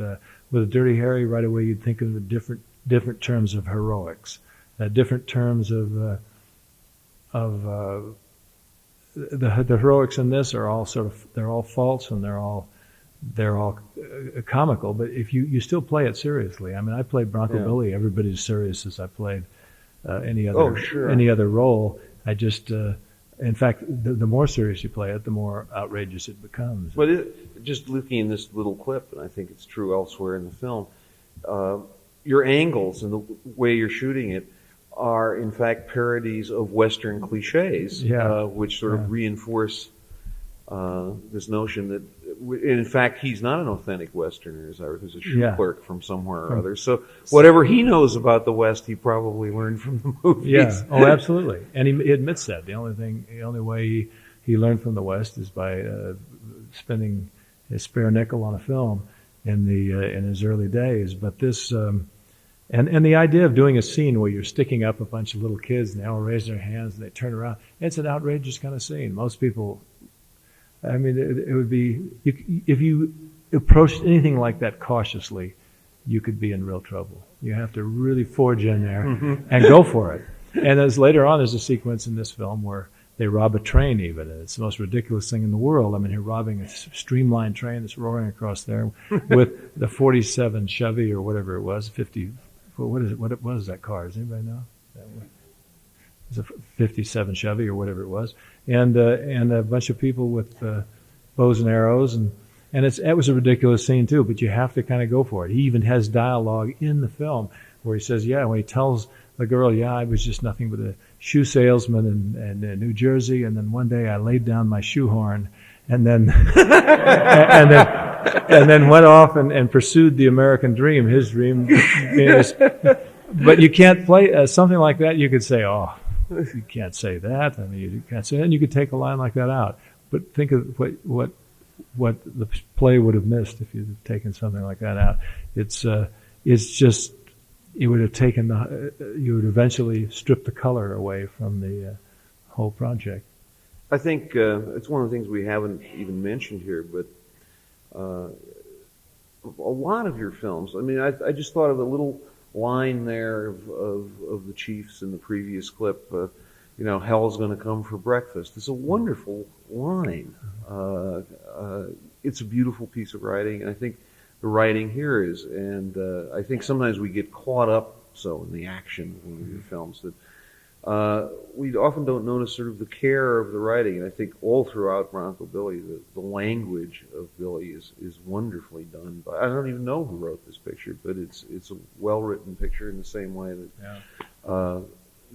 with a Dirty Harry, right away you'd think of different terms of heroics, different terms of the heroics in this are all they're all false, and they're all comical, but if you still play it seriously. I mean, I played Bronco Billy every bit as serious as I played any other role. I just, in fact, the more serious you play it, the more outrageous it becomes. But just looking in this little clip, and I think it's true elsewhere in the film, your angles and the way you're shooting it are, in fact, parodies of Western cliches, which sort of reinforce this notion that, in fact, he's not an authentic Westerner, who's a shoe clerk from somewhere or other. So whatever he knows about the West, he probably learned from the movies. Yeah, oh, absolutely. And he admits that. The only way he learned from the West is by spending his spare nickel on a film in his early days. But this, and the idea of doing a scene where you're sticking up a bunch of little kids and they all raise their hands and they turn around, it's an outrageous kind of scene. Most people, I mean, it would be, if you approached anything like that cautiously, you could be in real trouble. You have to really forge in there and go for it. And later on, there's a sequence in this film where they rob a train even, and it's the most ridiculous thing in the world. I mean, you're robbing a streamlined train that's roaring across there with the 47 Chevy or whatever it was, 50, what is it? What is that car? Does anybody know? It's a 57 Chevy or whatever it was, and a bunch of people with bows and arrows, and it was a ridiculous scene too. But you have to kind of go for it. He even has dialogue in the film where he says, when he tells the girl, I was just nothing but a shoe salesman in New Jersey, and then one day I laid down my shoehorn and then and then went off and pursued the American dream, his dream. But you can't play something like that. You could say, "Oh, you can't say that." I mean, you can't say that. And you could take a line like that out. But think of what the play would have missed if you'd have taken something like that out. It's just it would have taken you would eventually strip the color away from the whole project. I think it's one of the things we haven't even mentioned here, but a lot of your films. I mean, I just thought of a little line there of the Chiefs in the previous clip. Hell's going to come for breakfast. It's a wonderful line. It's a beautiful piece of writing, and I think the writing here is. And I think sometimes we get caught up in the action of one of your films that we often don't notice sort of the care of the writing. And I think all throughout Bronco Billy, the language of Billy is wonderfully done. I don't even know who wrote this picture, but it's a well-written picture in the same way that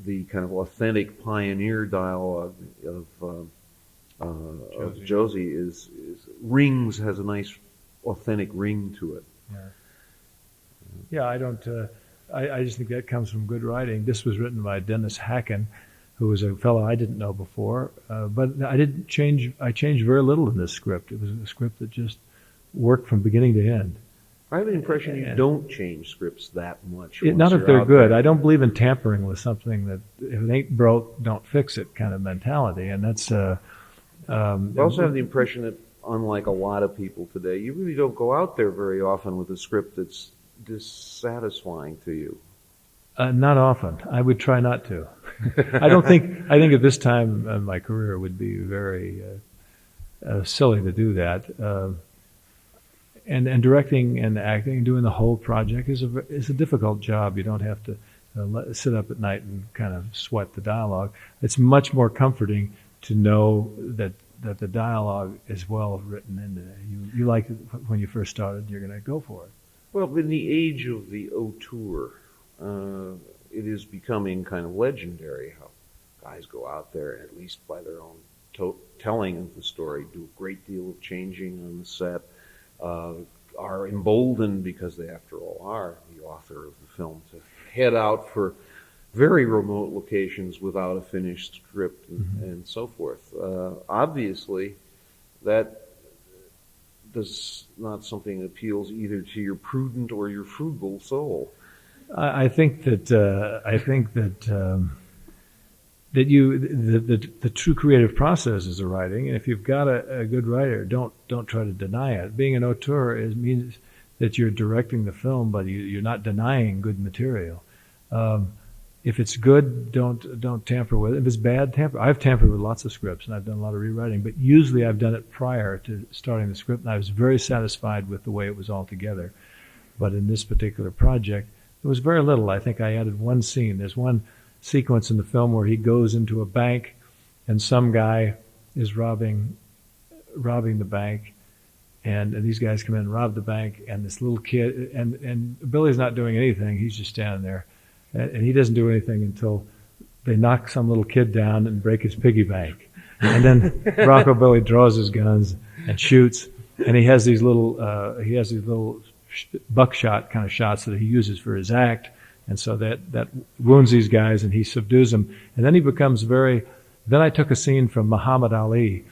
the kind of authentic pioneer dialogue of Josie is rings, has a nice authentic ring to it. Yeah, I don't. I just think that comes from good writing. This was written by Dennis Hacken, who was a fellow I didn't know before. But I didn't change. I changed very little in this script. It was a script that just worked from beginning to end. I have the impression you don't change scripts that much. Not if they're good. I don't believe in tampering with something that if it ain't broke, don't fix it kind of mentality. And that's. I also have the impression that, unlike a lot of people today, you really don't go out there very often with a script that's dissatisfying to you. Not often. I would try not to. I think at this time in my career it would be very silly to do that. And directing and acting, doing the whole project is a difficult job. You don't have to sit up at night and kind of sweat the dialogue. It's much more comforting to know that the dialogue is well written into it. You like it when you first started, you're going to go for it. Well, in the age of the auteur, it is becoming kind of legendary how guys go out there and, at least by their own telling of the story, do a great deal of changing on the set, are emboldened because they, after all, are the author of the film, to head out for very remote locations without a finished script and so forth. Obviously, that is not something that appeals either to your prudent or your frugal soul. I think that the true creative process is the writing, and if you've got a good writer, don't try to deny it. Being an auteur means that you're directing the film, but you're not denying good material. If it's good, don't tamper with it. If it's bad, tamper. I've tampered with lots of scripts, and I've done a lot of rewriting, but usually I've done it prior to starting the script, and I was very satisfied with the way it was all together. But in this particular project, there was very little. I think I added one scene. There's one sequence in the film where he goes into a bank, and some guy is robbing the bank, and these guys come in and rob the bank, and this little kid, and Billy's not doing anything. He's just standing there. And he doesn't do anything until they knock some little kid down and break his piggy bank. And then Bronco Billy draws his guns and shoots. And he has these little buckshot kind of shots that he uses for his act. And so that wounds these guys and he subdues them. And then he becomes then I took a scene from Muhammad Ali.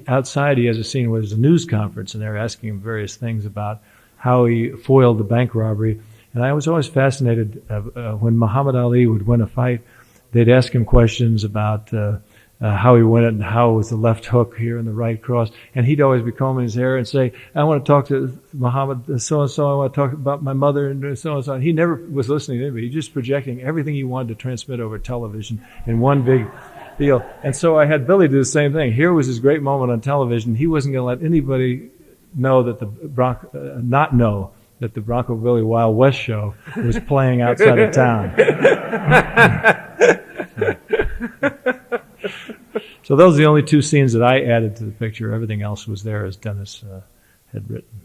Outside he has a scene where there's a news conference and they're asking him various things about how he foiled the bank robbery. And I was always fascinated when Muhammad Ali would win a fight, they'd ask him questions about how he won it and how was the left hook here and the right cross. And he'd always be combing his hair and say, I want to talk to Muhammad so-and-so, I want to talk about my mother and so-and-so. And he never was listening to anybody. He was just projecting everything he wanted to transmit over television in one big deal. And so I had Billy do the same thing. Here was his great moment on television. He wasn't going to let anybody know that not know that the Bronco Billy Wild West show was playing outside of town. So those are the only two scenes that I added to the picture. Everything else was there as Dennis had written.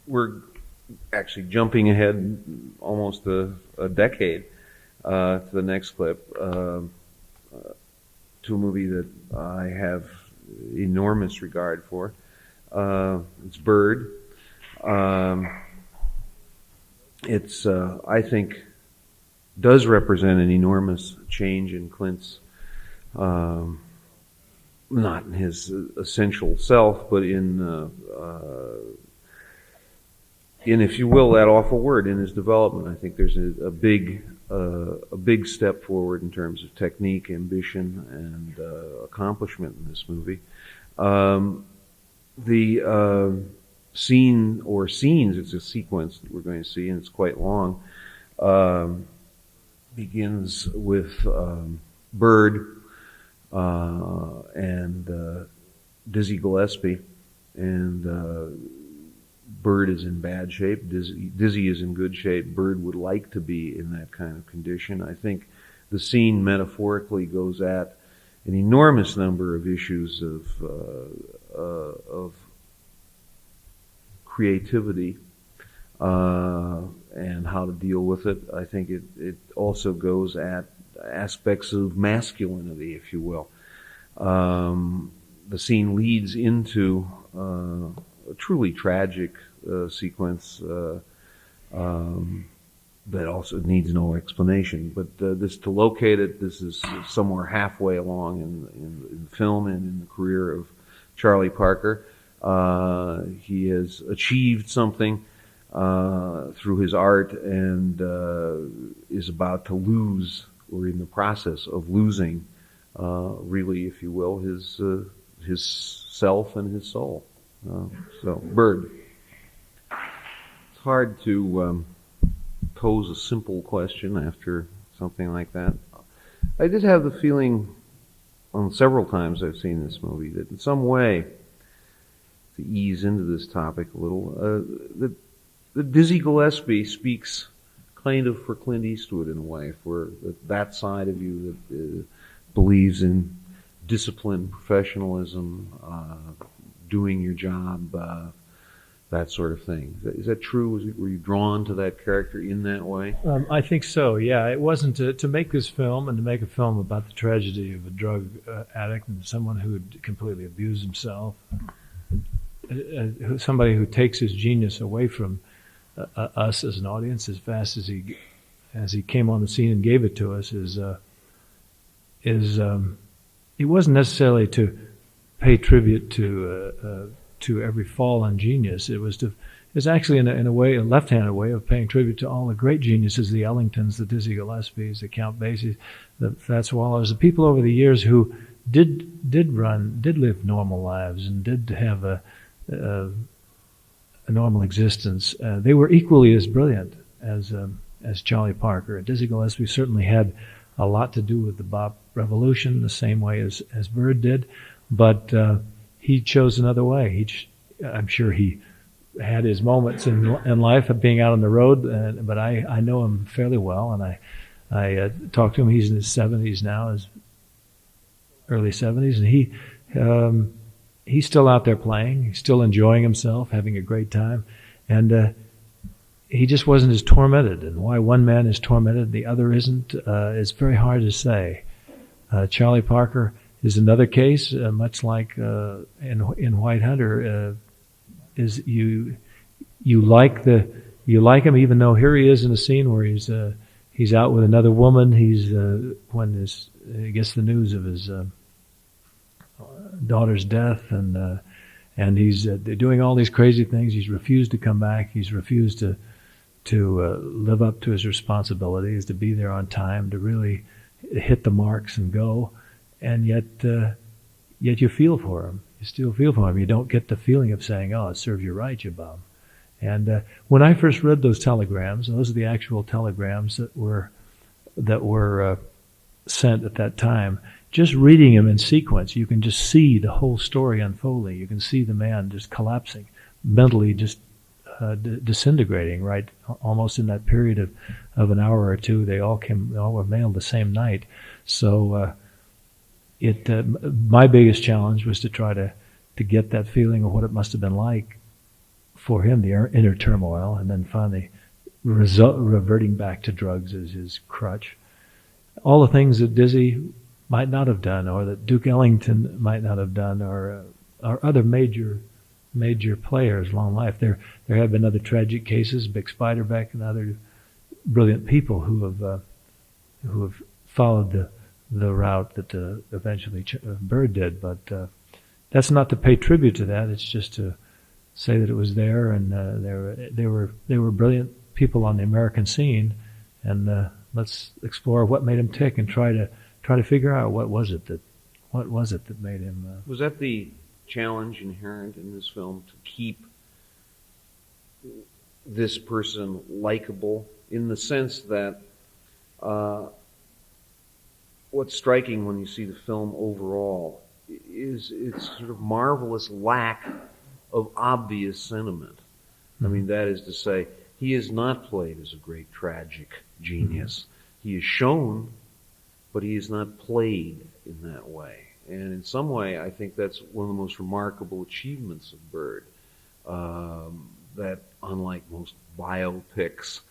We're actually jumping ahead almost a decade to the next clip. to a movie that I have enormous regard for. It's Bird. It's, I think, does represent an enormous change in Clint's, not in his essential self, but in, if you will, that awful word, in his development. I think there's a big step forward in terms of technique, ambition, and accomplishment in this movie. The scene or scenes, it's a sequence that we're going to see, and it's quite long, begins with Bird and Dizzy Gillespie, and Bird is in bad shape. Dizzy is in good shape. Bird would like to be in that kind of condition. I think the scene metaphorically goes at an enormous number of issues of creativity and how to deal with it. I think it also goes at aspects of masculinity, if you will. The scene leads into a truly tragic sequence that also needs no explanation. But to locate it, this is somewhere halfway along in film and in the career of Charlie Parker. He has achieved something through his art and is about to lose, or in the process of losing, really, if you will, his self and his soul. So, Bird. It's hard to pose a simple question after something like that. I did have the feeling on several times I've seen this movie that in some way, to ease into this topic a little, that Dizzy Gillespie speaks kind of for Clint Eastwood in a way, for that side of you that believes in discipline, professionalism, doing your job, that sort of thing. Is that true? Were you drawn to that character in that way? I think so, yeah. It wasn't to make this film and to make a film about the tragedy of a drug addict and someone who had completely abused himself. Somebody who takes his genius away from us as an audience as fast as he came on the scene and gave it to us it wasn't necessarily to pay tribute to every fallen genius. It was actually in a way, a left-handed way of paying tribute to all the great geniuses, the Ellingtons, the Dizzy Gillespies, the Count Basies, the Fats Wallers, the people over the years who did live normal lives and did have a normal existence. They were equally as brilliant as Charlie Parker. Dizzy Gillespie certainly had a lot to do with the bop revolution, the same way as Bird did, but he chose another way. I'm sure he had his moments in life of being out on the road, but I know him fairly well, and I talked to him. He's in his 70s now, his early 70s, and he's still out there playing. He's still enjoying himself, having a great time, and he just wasn't as tormented. And why one man is tormented and the other isn't, is very hard to say. Charlie Parker is another case, much like in White Hunter. Is you like him, even though here he is in a scene where he's out with another woman. He's when he gets the news of his daughter's death, and he's they're doing all these crazy things. He's refused to come back. He's refused to live up to his responsibilities, to be there on time, to really hit the marks and go. And yet you feel for him. You still feel for him. You don't get the feeling of saying, "Oh, it serves you right, you bum." And when I first read those telegrams, and those are the actual telegrams that were sent at that time, just reading them in sequence, you can just see the whole story unfolding. You can see the man just collapsing, mentally just disintegrating, right? Almost in that period of an hour or two. They all were mailed the same night. So my biggest challenge was to try to get that feeling of what it must have been like for him, the inner turmoil, and then finally reverting back to drugs as his crutch. All the things that Dizzy might not have done, or that Duke Ellington might not have done, or other major players long life. There have been other tragic cases, Big Spiderbeck and other brilliant people who have followed the route that eventually Bird did. But that's not to pay tribute to that. It's just to say that it was there, and they were brilliant people on the American scene, and let's explore what made him tick and try to figure out what was it that made him. Was that the challenge inherent in this film, to keep this person likable, in the sense that what's striking when you see the film overall is its sort of marvelous lack of obvious sentiment. I mean, that is to say, he is not played as a great tragic genius. He is shown, but he is not played in that way. And in some way, I think that's one of the most remarkable achievements of Bird, that unlike most biopics,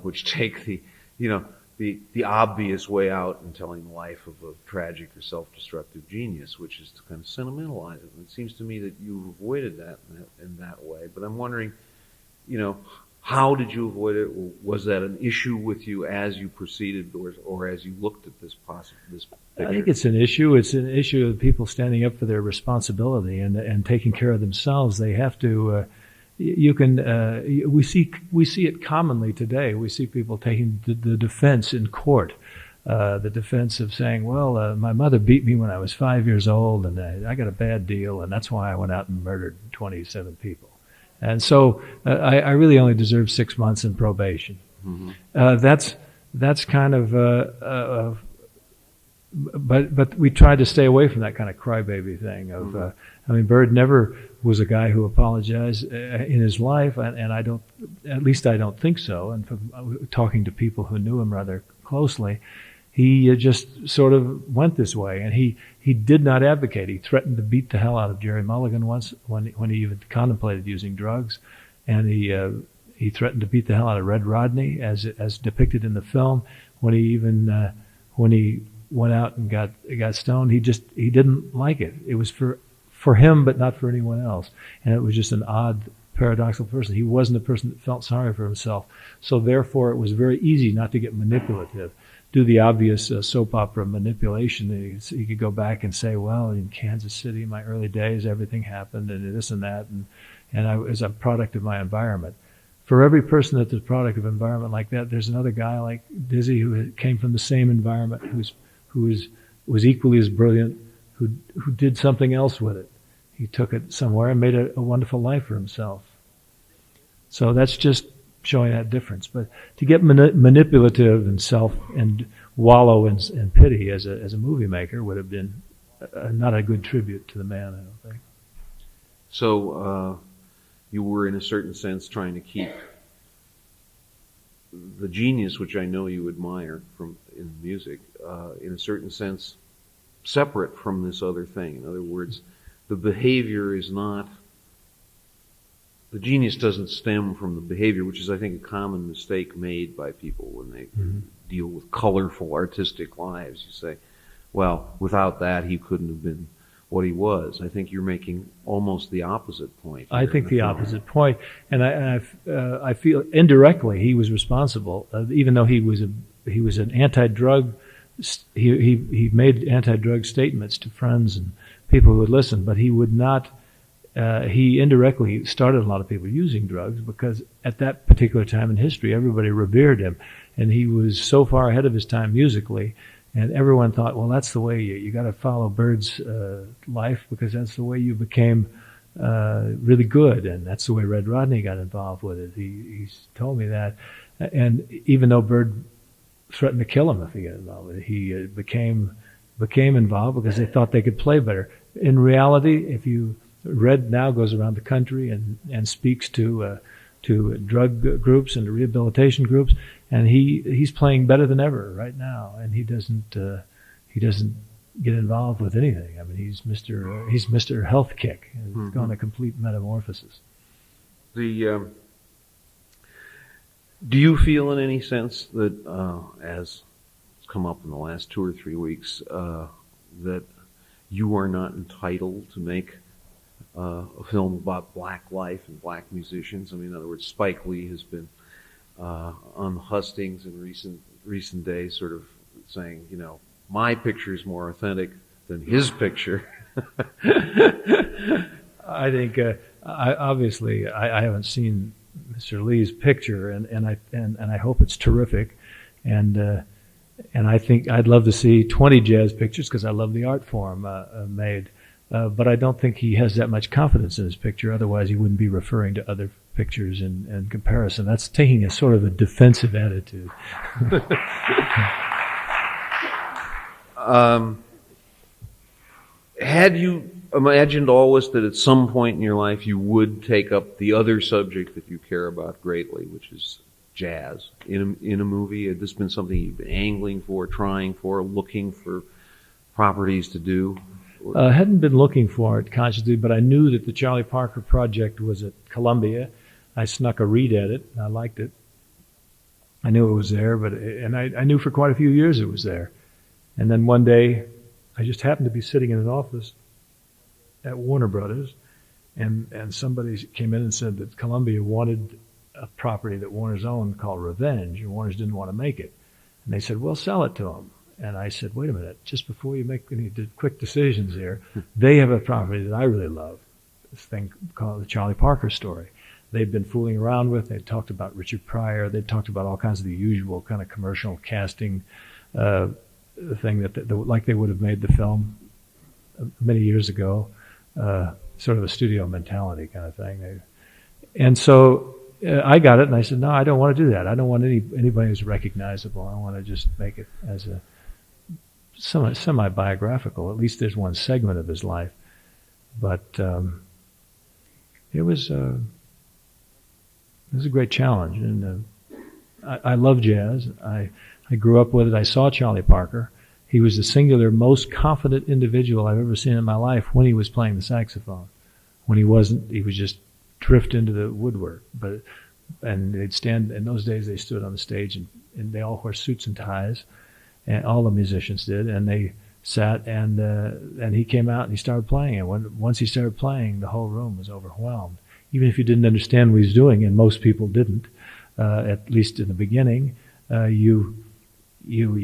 which take the obvious way out in telling the life of a tragic or self-destructive genius, which is to kind of sentimentalize it. And it seems to me that you've avoided that in that way. But I'm wondering, how did you avoid it? Was that an issue with you as you proceeded, or as you looked at this picture? I think it's an issue. It's an issue of people standing up for their responsibility and taking care of themselves. They have to. We see it commonly today. We see people taking the defense in court. The defense of saying, well, my mother beat me when I was 5 years old, and I got a bad deal, and that's why I went out and murdered 27 people. And so I really only deserve 6 months in probation. Mm-hmm. That's kind of, but we tried to stay away from that kind of crybaby thing. Bird never was a guy who apologized in his life, and I don't think so. And from talking to people who knew him rather closely, he just sort of went this way, and he did not advocate. He threatened to beat the hell out of Jerry Mulligan once when he even contemplated using drugs, and he threatened to beat the hell out of Red Rodney, as depicted in the film. When he went out and got stoned, he didn't like it. It was for him, but not for anyone else, and it was just an odd, paradoxical person. He wasn't a person that felt sorry for himself, so therefore it was very easy not to get manipulative. Do the obvious soap opera manipulation. You could go back and say, well, in Kansas City, in my early days, everything happened, and this and that, and I was a product of my environment. For every person that's a product of environment like that, there's another guy like Dizzy who came from the same environment, who was equally as brilliant, who did something else with it. He took it somewhere and made a wonderful life for himself. So that's just showing that difference. But to get manipulative and wallow in pity as a movie maker would have been not a good tribute to the man, I don't think. So you were, in a certain sense, trying to keep the genius, which I know you admire in music, in a certain sense, separate from this other thing. In other words, the behavior is not. The genius doesn't stem from the behavior, which is, I think, a common mistake made by people when they deal with colorful artistic lives. You say, well, without that, he couldn't have been what he was. I think you're making almost the opposite point. I think the opposite point, and I feel indirectly he was responsible, even though he was an anti-drug. He made anti-drug statements to friends and people who would listen, but he would not. He indirectly started a lot of people using drugs because at that particular time in history, everybody revered him, and he was so far ahead of his time musically, and everyone thought, well, that's the way you got to follow Bird's life because that's the way you became really good, and that's the way Red Rodney got involved with it. He's told me that, and even though Bird threatened to kill him if he got involved with it, he became involved because they thought they could play better. In reality, if you Red now goes around the country and speaks to drug groups and to rehabilitation groups, and he's playing better than ever right now, and he doesn't get involved with anything. I mean, he's Mr. Health Kick. He's gone a complete metamorphosis. Do you feel in any sense that as come up in the last 2 or 3 weeks, that you are not entitled to make a film about black life and black musicians. I mean, in other words, Spike Lee has been on the hustings in recent days, sort of saying, you know, my picture is more authentic than his picture. I think obviously I haven't seen Mr. Lee's picture, and I hope it's terrific, and I think I'd love to see 20 jazz pictures because I love the art form made. But I don't think he has that much confidence in his picture. Otherwise, he wouldn't be referring to other pictures in comparison. That's taking a sort of a defensive attitude. Had you imagined always that at some point in your life you would take up the other subject that you care about greatly, which is jazz, in a movie? Had this been something you've been angling for, trying for, looking for properties to do? Hadn't been looking for it consciously, but I knew that the Charlie Parker project was at Columbia. I snuck a read at it, and I liked it. I knew it was there, and I knew for quite a few years it was there. And then one day, I just happened to be sitting in an office at Warner Brothers, and somebody came in and said that Columbia wanted a property that Warner's owned called Revenge, and Warner's didn't want to make it. And they said, well, sell it to them. And I said, wait a minute, just before you make any quick decisions here, they have a property that I really love, this thing called the Charlie Parker story. They've been fooling around with. They talked about Richard Pryor. They talked about all kinds of the usual kind of commercial casting thing that like they would have made the film many years ago, sort of a studio mentality kind of thing. And so I got it, and I said, no, I don't want to do that. I don't want anybody who's recognizable. I want to just make it as a semi-biographical. At least there's one segment of his life. But it was a great challenge, and I love jazz. I grew up with it. I saw Charlie Parker. He was the singular most confident individual I've ever seen in my life when he was playing the saxophone. When he wasn't, he would just drift into the woodwork. And they'd stand, in those days they stood on the stage and they all wore suits and ties, and all the musicians did, and they sat, and he came out and he started playing, and once he started playing, the whole room was overwhelmed. Even if you didn't understand what he was doing, and most people didn't, at least in the beginning, you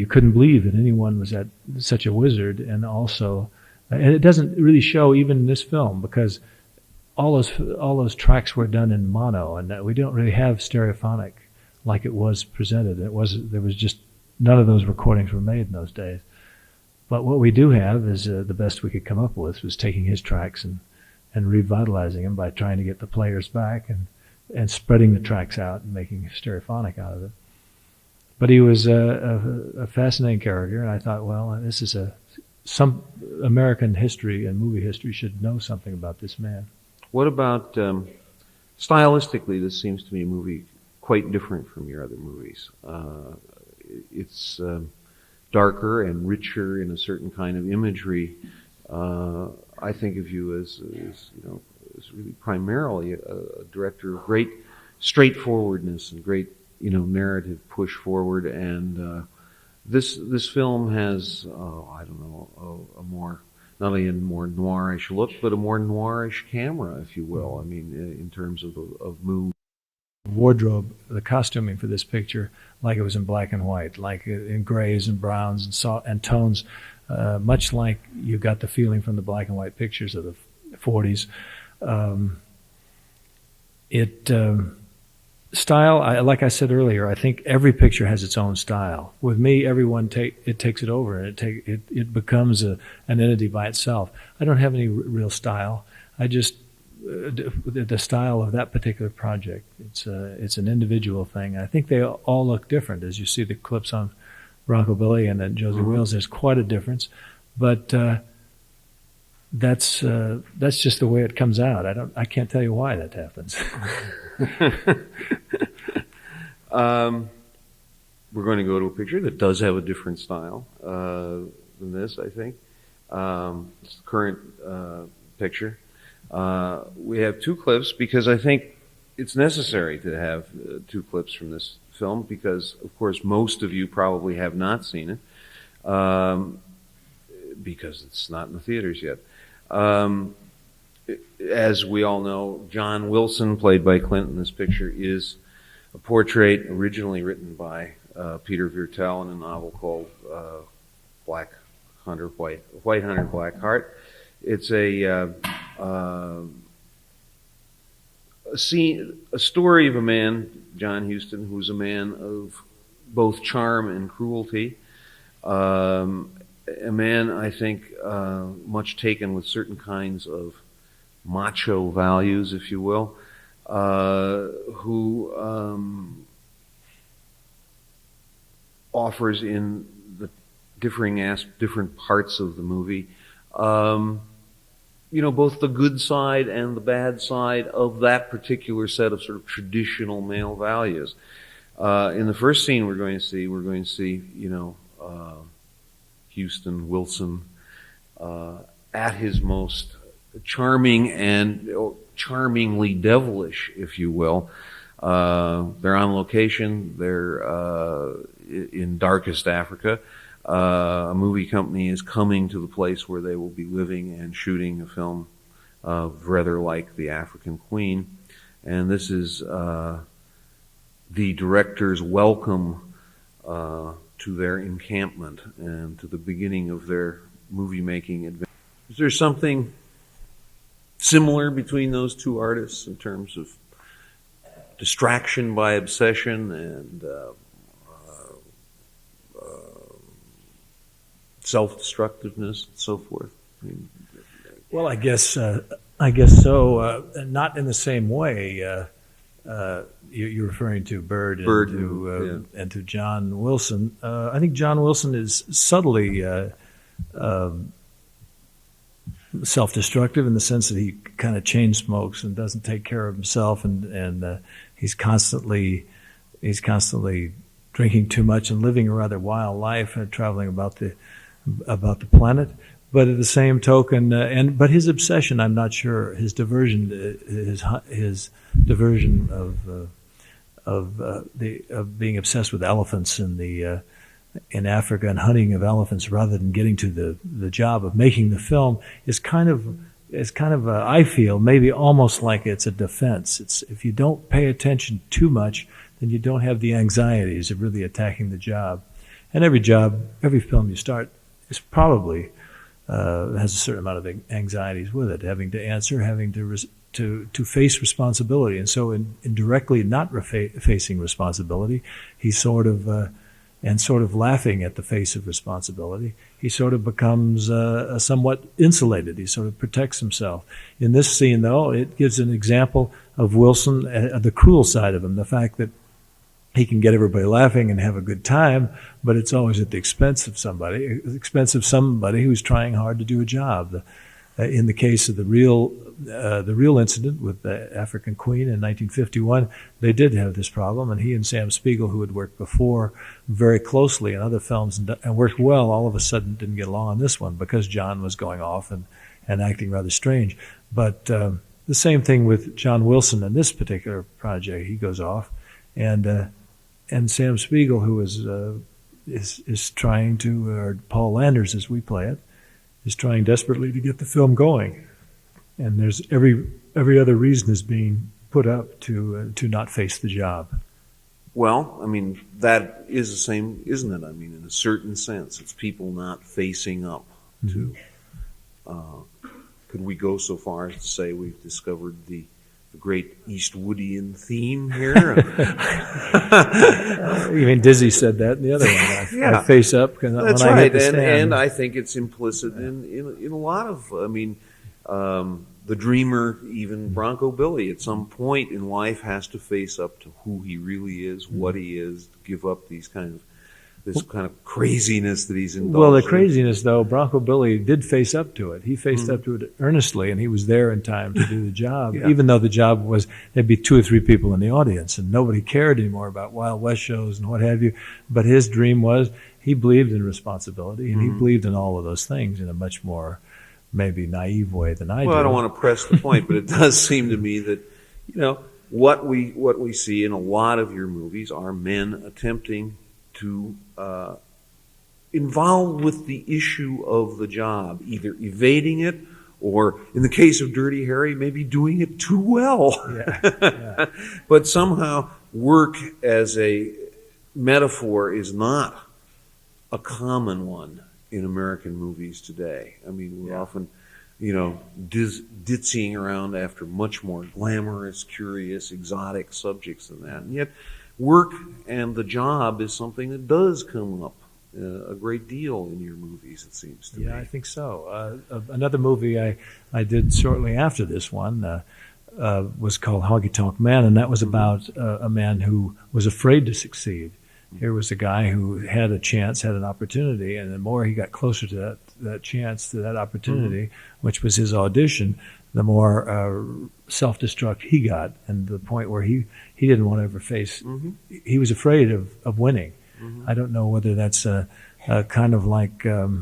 couldn't believe that anyone was such a wizard. And also, and it doesn't really show even in this film, because all those tracks were done in mono, and we don't really have stereophonic like it was presented. There was just none of those recordings were made in those days. But what we do have is the best we could come up with was taking his tracks and revitalizing them by trying to get the players back and spreading the tracks out and making stereophonic out of it. But he was a fascinating character, and I thought, well, this is some American history and movie history should know something about this man. What about, stylistically, this seems to me a movie quite different from your other movies. It's darker and richer in a certain kind of imagery. I think of you as really primarily a director of great straightforwardness and great, narrative push forward. And this film has, a more, not only a more noirish look, but a more noirish camera, if you will. I mean, in terms of mood. Wardrobe, the costuming for this picture, like it was in black and white, like in grays and browns and tones, much like you got the feeling from the black and white pictures of the 40s. Style, like I said earlier, I think every picture has its own style. With me, everyone takes it over, and it becomes an entity by itself. I don't have any real style. I just the style of that particular project. It's an individual thing. I think they all look different as you see the clips on Bronco Billy and then Josie Wales. There's quite a difference, but that's just the way it comes out. I can't tell you why that happens. We're going to go to a picture that does have a different style than this, I think. It's the current picture. We have two clips because I think it's necessary to have two clips from this film because, of course, most of you probably have not seen it because it's not in the theaters yet. As we all know, John Wilson, played by Clint in this picture, is a portrait originally written by Peter Viertel in a novel called White Hunter, Black Heart. It's a story of a man, John Huston, who's a man of both charm and cruelty. A man, I think, much taken with certain kinds of macho values, if you will, who offers in the different parts of the movie, both the good side and the bad side of that particular set of sort of traditional male values. In the first scene we're going to see, Huston, Wilson, at his most charming and charmingly devilish, if you will. They're on location. They're in darkest Africa. A movie company is coming to the place where they will be living and shooting a film rather like The African Queen. And this is the director's welcome to their encampment and to the beginning of their movie-making adventure. Is there something similar between those two artists in terms of distraction by obsession and self-destructiveness and so forth? Well, I guess so. Not in the same way. You're referring to Bird and to John Wilson. I think John Wilson is subtly self-destructive in the sense that he kind of chain smokes and doesn't take care of himself, and he's constantly drinking too much and living a rather wild life, traveling about the planet. But at the same token, but his obsession, I'm not sure, his diversion of being obsessed with elephants in Africa and hunting of elephants rather than getting to the job of making the film is kind of I feel maybe almost like it's a defense. It's if you don't pay attention too much, then you don't have the anxieties of really attacking the job. And every film you start is probably has a certain amount of anxieties with it, having to answer, having to face responsibility. And so in directly not facing responsibility, he's sort of laughing at the face of responsibility, he sort of becomes somewhat insulated. He sort of protects himself. In this scene, though, it gives an example of Wilson, the cruel side of him, the fact that he can get everybody laughing and have a good time, but it's always at the expense of somebody who's trying hard to do a job. In the case of the real incident with the African Queen in 1951, they did have this problem, and he and Sam Spiegel, who had worked before very closely in other films and worked well, all of a sudden didn't get along on this one because John was going off and acting rather strange. But the same thing with John Wilson in this particular project. He goes off, and Sam Spiegel, who is trying to, or Paul Landers as we play it, is trying desperately to get the film going, and there's every other reason is being put up to not face the job. Well, I mean, that is the same, isn't it? I mean, in a certain sense, it's people not facing up to. Could we go so far as to say we've discovered the great Eastwoodian theme here? Even Dizzy said that in the other one. I face up. That's when right, I hit the stand. And I think it's implicit in a lot of. I mean, the dreamer, even Bronco Billy, at some point in life has to face up to who he really is, what he is, give up this kind of craziness that he's indulged in. Well, the craziness, though, Bronco Billy did face up to it. He faced up to it earnestly, and he was there in time to do the job, even though the job was, there'd be 2 or 3 people in the audience, and nobody cared anymore about Wild West shows and what have you. But his dream was, he believed in responsibility, and he believed in all of those things in a much more maybe naive way than I do. Well, I don't want to press the point, but it does seem to me that, what we see in a lot of your movies are men attempting to involved with the issue of the job, either evading it or, in the case of Dirty Harry, maybe doing it too well. Yeah. But somehow work as a metaphor is not a common one in American movies today. I mean, we're often, ditzying around after much more glamorous, curious, exotic subjects than that. And yet, work and the job is something that does come up a great deal in your movies, it seems to me. Yeah, I think so. Another movie I did shortly after this one was called Honky Tonk Man, and that was about a man who was afraid to succeed. Here was a guy who had a chance, had an opportunity, and the more he got closer to that chance, to that opportunity, which was his audition, the more self-destruct he got, and the point where he didn't want to ever face, he was afraid of winning. I don't know whether that's a kind of like, I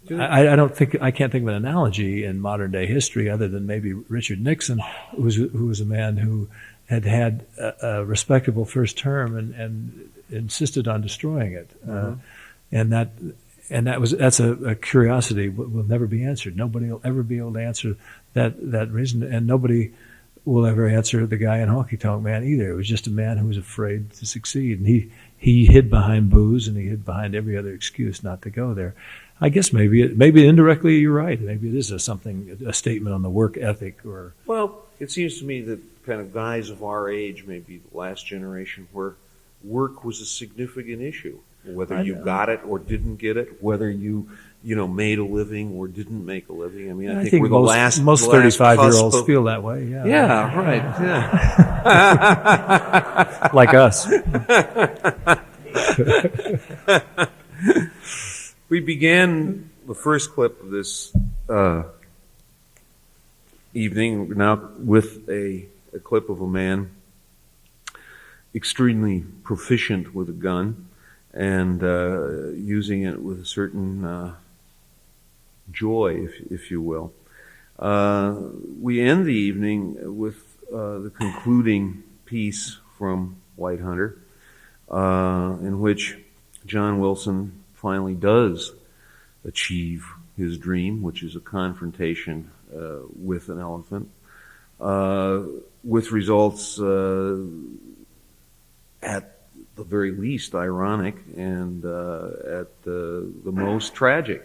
can't think of an analogy in modern day history other than maybe Richard Nixon, who was a man who had a respectable first term and insisted on destroying it. That's a curiosity will never be answered. Nobody will ever be able to answer that reason, and nobody will ever answer the guy in Honky Tonk Man either. It was just a man who was afraid to succeed, and he hid behind booze and he hid behind every other excuse not to go there. I guess maybe indirectly you're right. Maybe it is a statement on the work ethic, or. Well, it seems to me that kind of guys of our age, maybe the last generation, where work was a significant issue, whether you got it or didn't get it, whether you made a living or didn't make a living. I mean, I think we're most 35-year-olds feel that way. Yeah. Yeah, right. Yeah. Like us. We began the first clip of this evening now with a clip of a man extremely proficient with a gun and using it with a certain joy, if you will. We end the evening with the concluding piece from White Hunter, in which John Wilson finally does achieve his dream, which is a confrontation with an elephant, with results at the very least ironic and at the most tragic.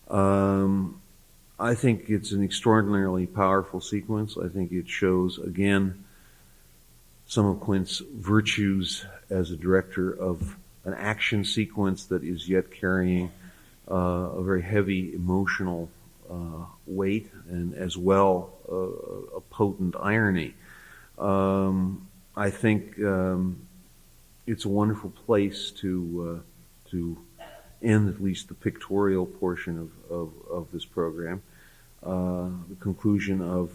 I think it's an extraordinarily powerful sequence. I think it shows, again, some of Clint's virtues as a director of an action sequence that is yet carrying a very heavy emotional weight and as well a potent irony. I think it's a wonderful place to end at least the pictorial portion of this program. The conclusion of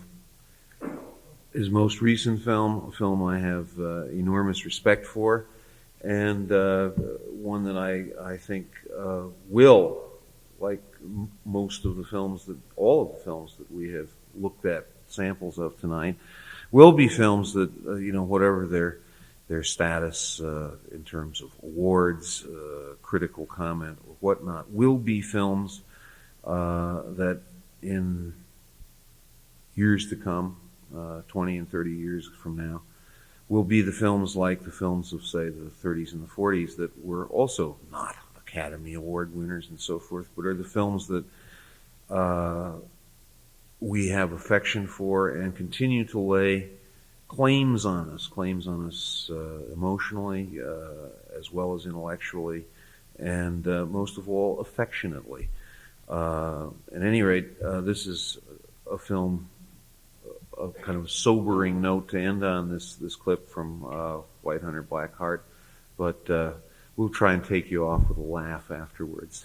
his most recent film, a film I have enormous respect for, and one that I think will, like most of the films all of the films that we have looked at samples of tonight, will be films that, whatever their status in terms of awards, critical comment, or whatnot, will be films that in years to come, 20 and 30 years from now, will be the films like the films of, say, the 30s and the 40s that were also not Academy Award winners and so forth, but are the films that we have affection for and continue to lay claims on us emotionally as well as intellectually, and most of all affectionately. At any rate, this is a film, a kind of sobering note to end on this clip from White Hunter Black Heart, but we'll try and take you off with a laugh afterwards.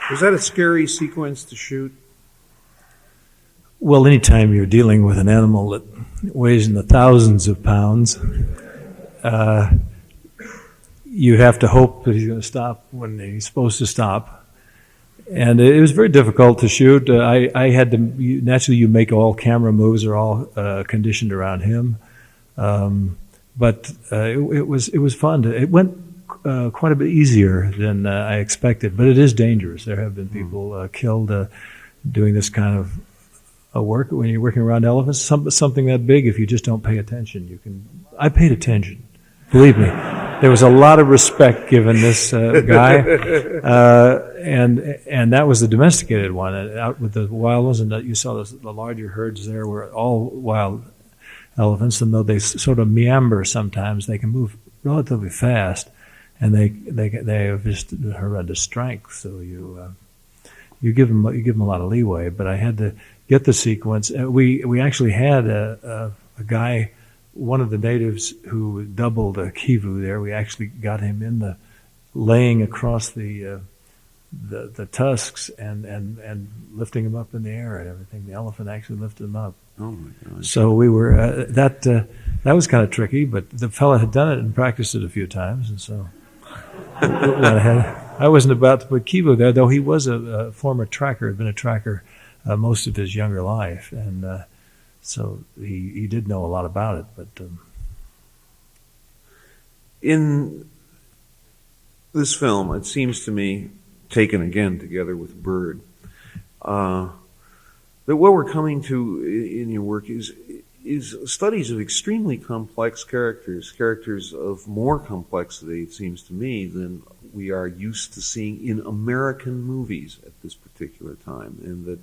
Was that a scary sequence to shoot? Well, anytime you're dealing with an animal that weighs in the thousands of pounds, you have to hope that he's going to stop when he's supposed to stop. And it was very difficult to shoot. I had to, naturally you make all camera moves are all conditioned around him. But it was fun. It went quite a bit easier than I expected, but it is dangerous. There have been people killed doing this kind of work when you're working around elephants. Something that big, if you just don't pay attention, I paid attention. Believe me, there was a lot of respect given this guy, and that was the domesticated one. Out with the wild ones, and you saw the larger herds there were all wild elephants, and though they sort of meander sometimes, they can move relatively fast, and they have just horrendous strength. So you give them a lot of leeway. But I had to get the sequence. We actually had a guy, one of the natives who doubled a kivu there. We actually got him in laying across the tusks and lifting him up in the air and everything. The elephant actually lifted him up. Oh my gosh. So we were that was kind of tricky, but the fella had done it and practiced it a few times, and so went ahead. I wasn't about to put kivu there, though he was a former tracker, had been a tracker most of his younger life, and so he did know a lot about it. But in this film, it seems to me, taken again together with Bird, that what we're coming to in your work is studies of extremely complex characters of more complexity, it seems to me, than we are used to seeing in American movies at this particular time. And that,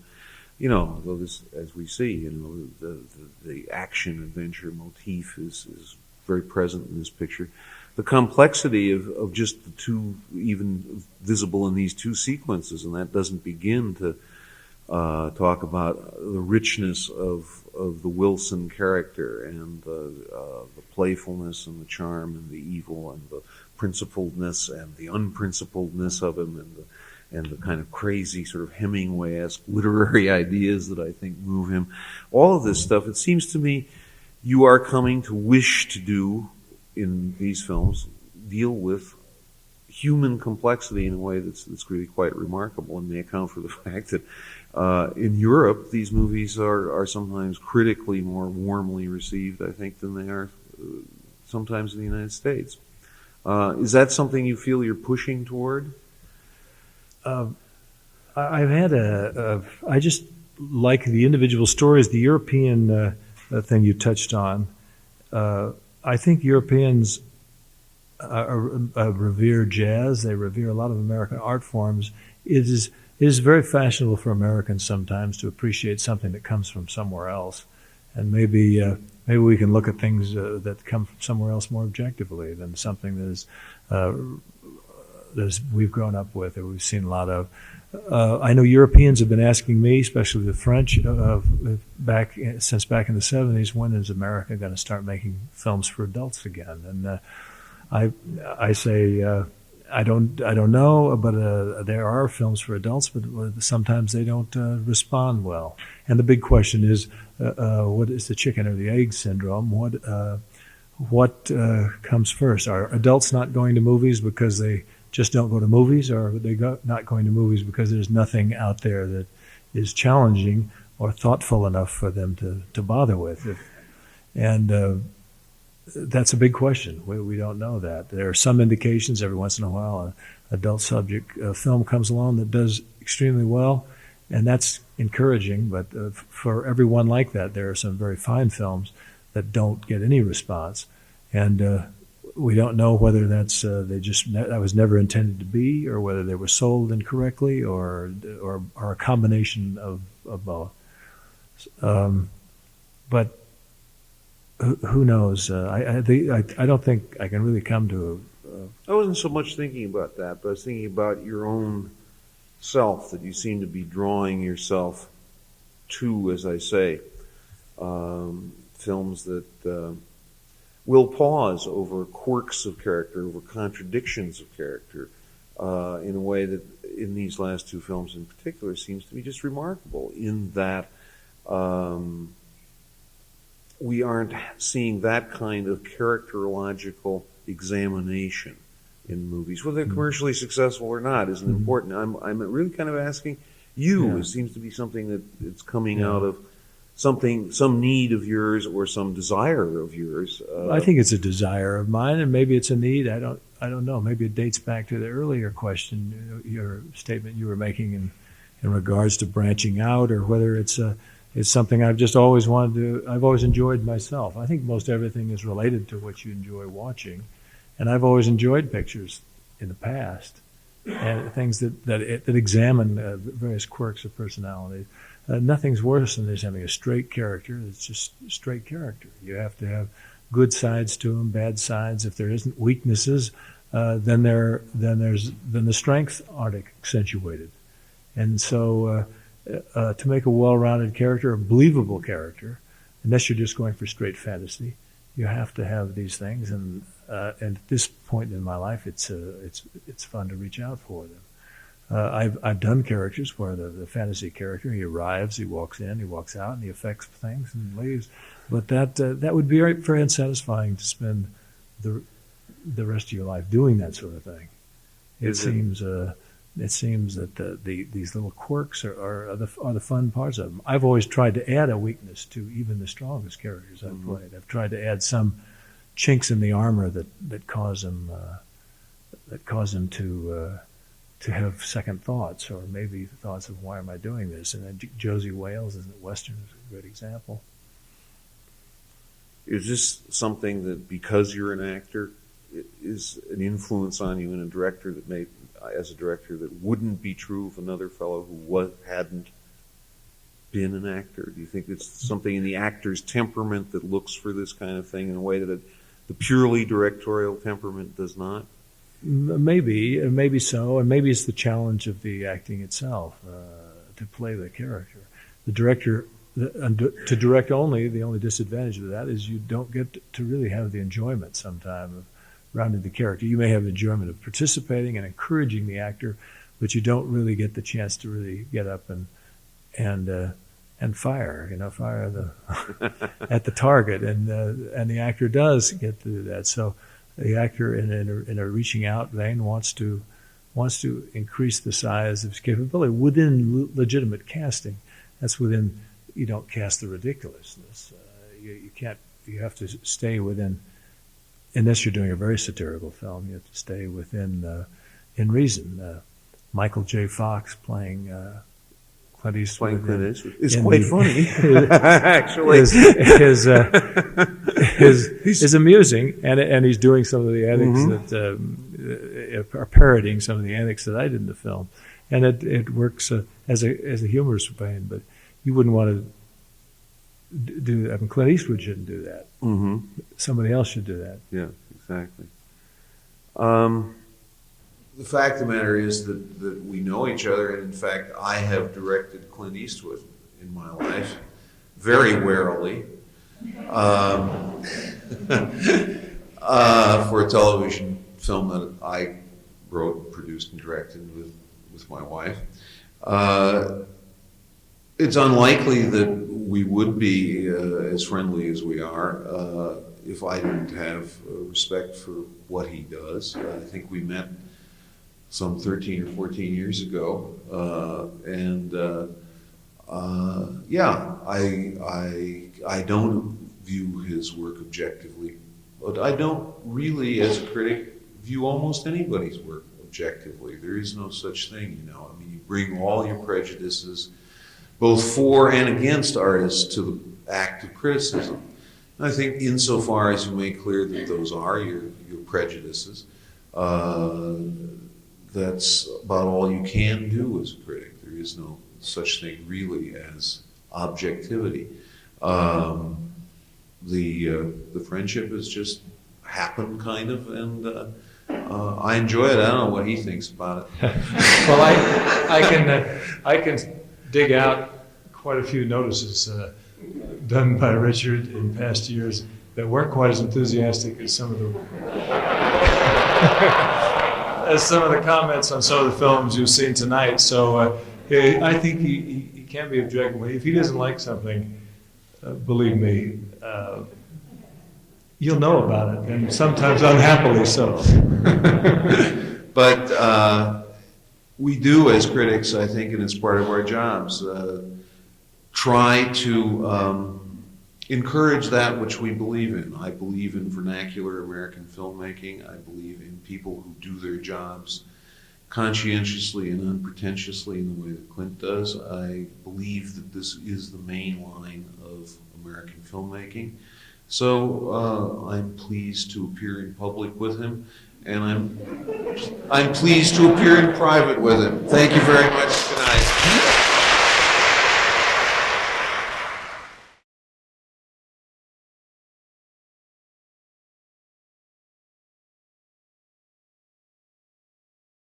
though this, as we see, the action adventure motif is very present in this picture. The complexity of just the two, even visible in these two sequences, and that doesn't begin to talk about the richness of the Wilson character and the playfulness and the charm and the evil and the principledness and the unprincipledness of him and the kind of crazy sort of Hemingway-esque literary ideas that I think move him. All of this stuff, it seems to me, you are coming to wish to do in these films, deal with human complexity in a way that's really quite remarkable, and may account for the fact that in Europe these movies are sometimes critically more warmly received, I think, than they are sometimes in the United States. Is that something you feel you're pushing toward? I've had I just like the individual stories. The European thing you touched on. I think Europeans revere jazz. They revere a lot of American art forms. It is very fashionable for Americans sometimes to appreciate something that comes from somewhere else, and maybe we can look at things that come from somewhere else more objectively than something that we've grown up with or we've seen a lot of. I know Europeans have been asking me, especially the French, since back in the 70s, when is America going to start making films for adults again? And I say I don't know, but there are films for adults, but sometimes they don't respond well. And the big question is, what is the chicken or the egg syndrome? What comes first? Are adults not going to movies because they just don't go to movies, or are they not going to movies because there's nothing out there that is challenging or thoughtful enough for them to bother with? And that's a big question. We don't know that. There are some indications every once in a while an adult subject film comes along that does extremely well, and that's encouraging. But for everyone like that, there are some very fine films that don't get any response. And we don't know whether that's that was never intended to be, or whether they were sold incorrectly, or a combination of both. But who knows? I don't think I can really come to I wasn't so much thinking about that, but I was thinking about your own self, that you seem to be drawing yourself to, as I say, films that will pause over quirks of character, over contradictions of character, in a way that in these last two films in particular seems to be just remarkable, in that we aren't seeing that kind of characterological examination in movies. Whether they're commercially successful or not isn't important. I'm really kind of asking you. Yeah. It seems to be something that it's coming out of some need of yours or some desire of yours. I think it's a desire of mine, and maybe it's a need. I don't know. Maybe it dates back to the earlier question, your statement you were making in regards to branching out, or whether it's something I've just always wanted to. I've always enjoyed myself. I think most everything is related to what you enjoy watching, and I've always enjoyed pictures in the past and things that examine various quirks of personality. Nothing's worse than just having a straight character. It's just straight character. You have to have good sides to them, bad sides. If there isn't weaknesses, then the strengths aren't accentuated. And so, to make a well-rounded character, a believable character, unless you're just going for straight fantasy, you have to have these things. And at this point in my life, it's fun to reach out for them. I've done characters where the fantasy character, he arrives, he walks in, he walks out, and he affects things and leaves. But that would be very, very unsatisfying to spend the rest of your life doing that sort of thing. It seems that these little quirks are the fun parts of them. I've always tried to add a weakness to even the strongest characters I've played. I've tried to add some chinks in the armor that cause them to have second thoughts, or maybe thoughts of why am I doing this? And then Josie Wales in the Western is a great example. Is this something that, because you're an actor, is an influence on you in a director as a director that wouldn't be true of another fellow who hadn't been an actor? Do you think it's something in the actor's temperament that looks for this kind of thing in a way that the purely directorial temperament does not? Maybe so, and maybe it's the challenge of the acting itself, to play the character. The director, to direct only, the only disadvantage of that is you don't get to really have the enjoyment sometime of rounding the character. You may have the enjoyment of participating and encouraging the actor, but you don't really get the chance to really get up and fire at the target, and the actor does get to do that. So the actor, in a reaching out vein, wants to increase the size of his capability within legitimate casting. That's within. You don't cast the ridiculousness. You can't. You have to stay within. Unless you're doing a very satirical film, you have to stay within in reason. Michael J. Fox playing Clint Eastwood. It's quite funny, actually. Is amusing, and he's doing some of the antics that are parodying some of the antics that I did in the film, and it works as a humorous vein. But you wouldn't want to do that. I mean, Clint Eastwood shouldn't do that. Mm-hmm. Somebody else should do that. Yeah, exactly. The fact of the matter is that we know each other, and in fact, I have directed Clint Eastwood in my life, very warily, for a television film that I wrote, produced, and directed with my wife. It's unlikely that we would be as friendly as we are if I didn't have respect for what he does. I think we met some 13 or 14 years ago, I don't view his work objectively, but I don't really, as a critic, view almost anybody's work objectively. There is no such thing, you know. I mean, you bring all your prejudices, both for and against artists, to the act of criticism. And I think insofar as you make clear that those are your prejudices, that's about all you can do as a critic. There is no such thing really as objectivity. The friendship has just happened, kind of, and I enjoy it. I don't know what he thinks about it. Well, I can dig out quite a few notices done by Richard in past years that weren't quite as enthusiastic as some of the comments on some of the films you've seen tonight. So I think he can be objective. If he doesn't like something, believe me, You'll know about it, and sometimes unhappily so. But we do, as critics, I think, and it's part of our jobs, try to encourage that which we believe in. I believe in vernacular American filmmaking. I believe in people who do their jobs conscientiously and unpretentiously in the way that Clint does. I believe that this is the main line of American filmmaking. So I'm pleased to appear in public with him, and I'm pleased to appear in private with him. Thank you very much. Good night.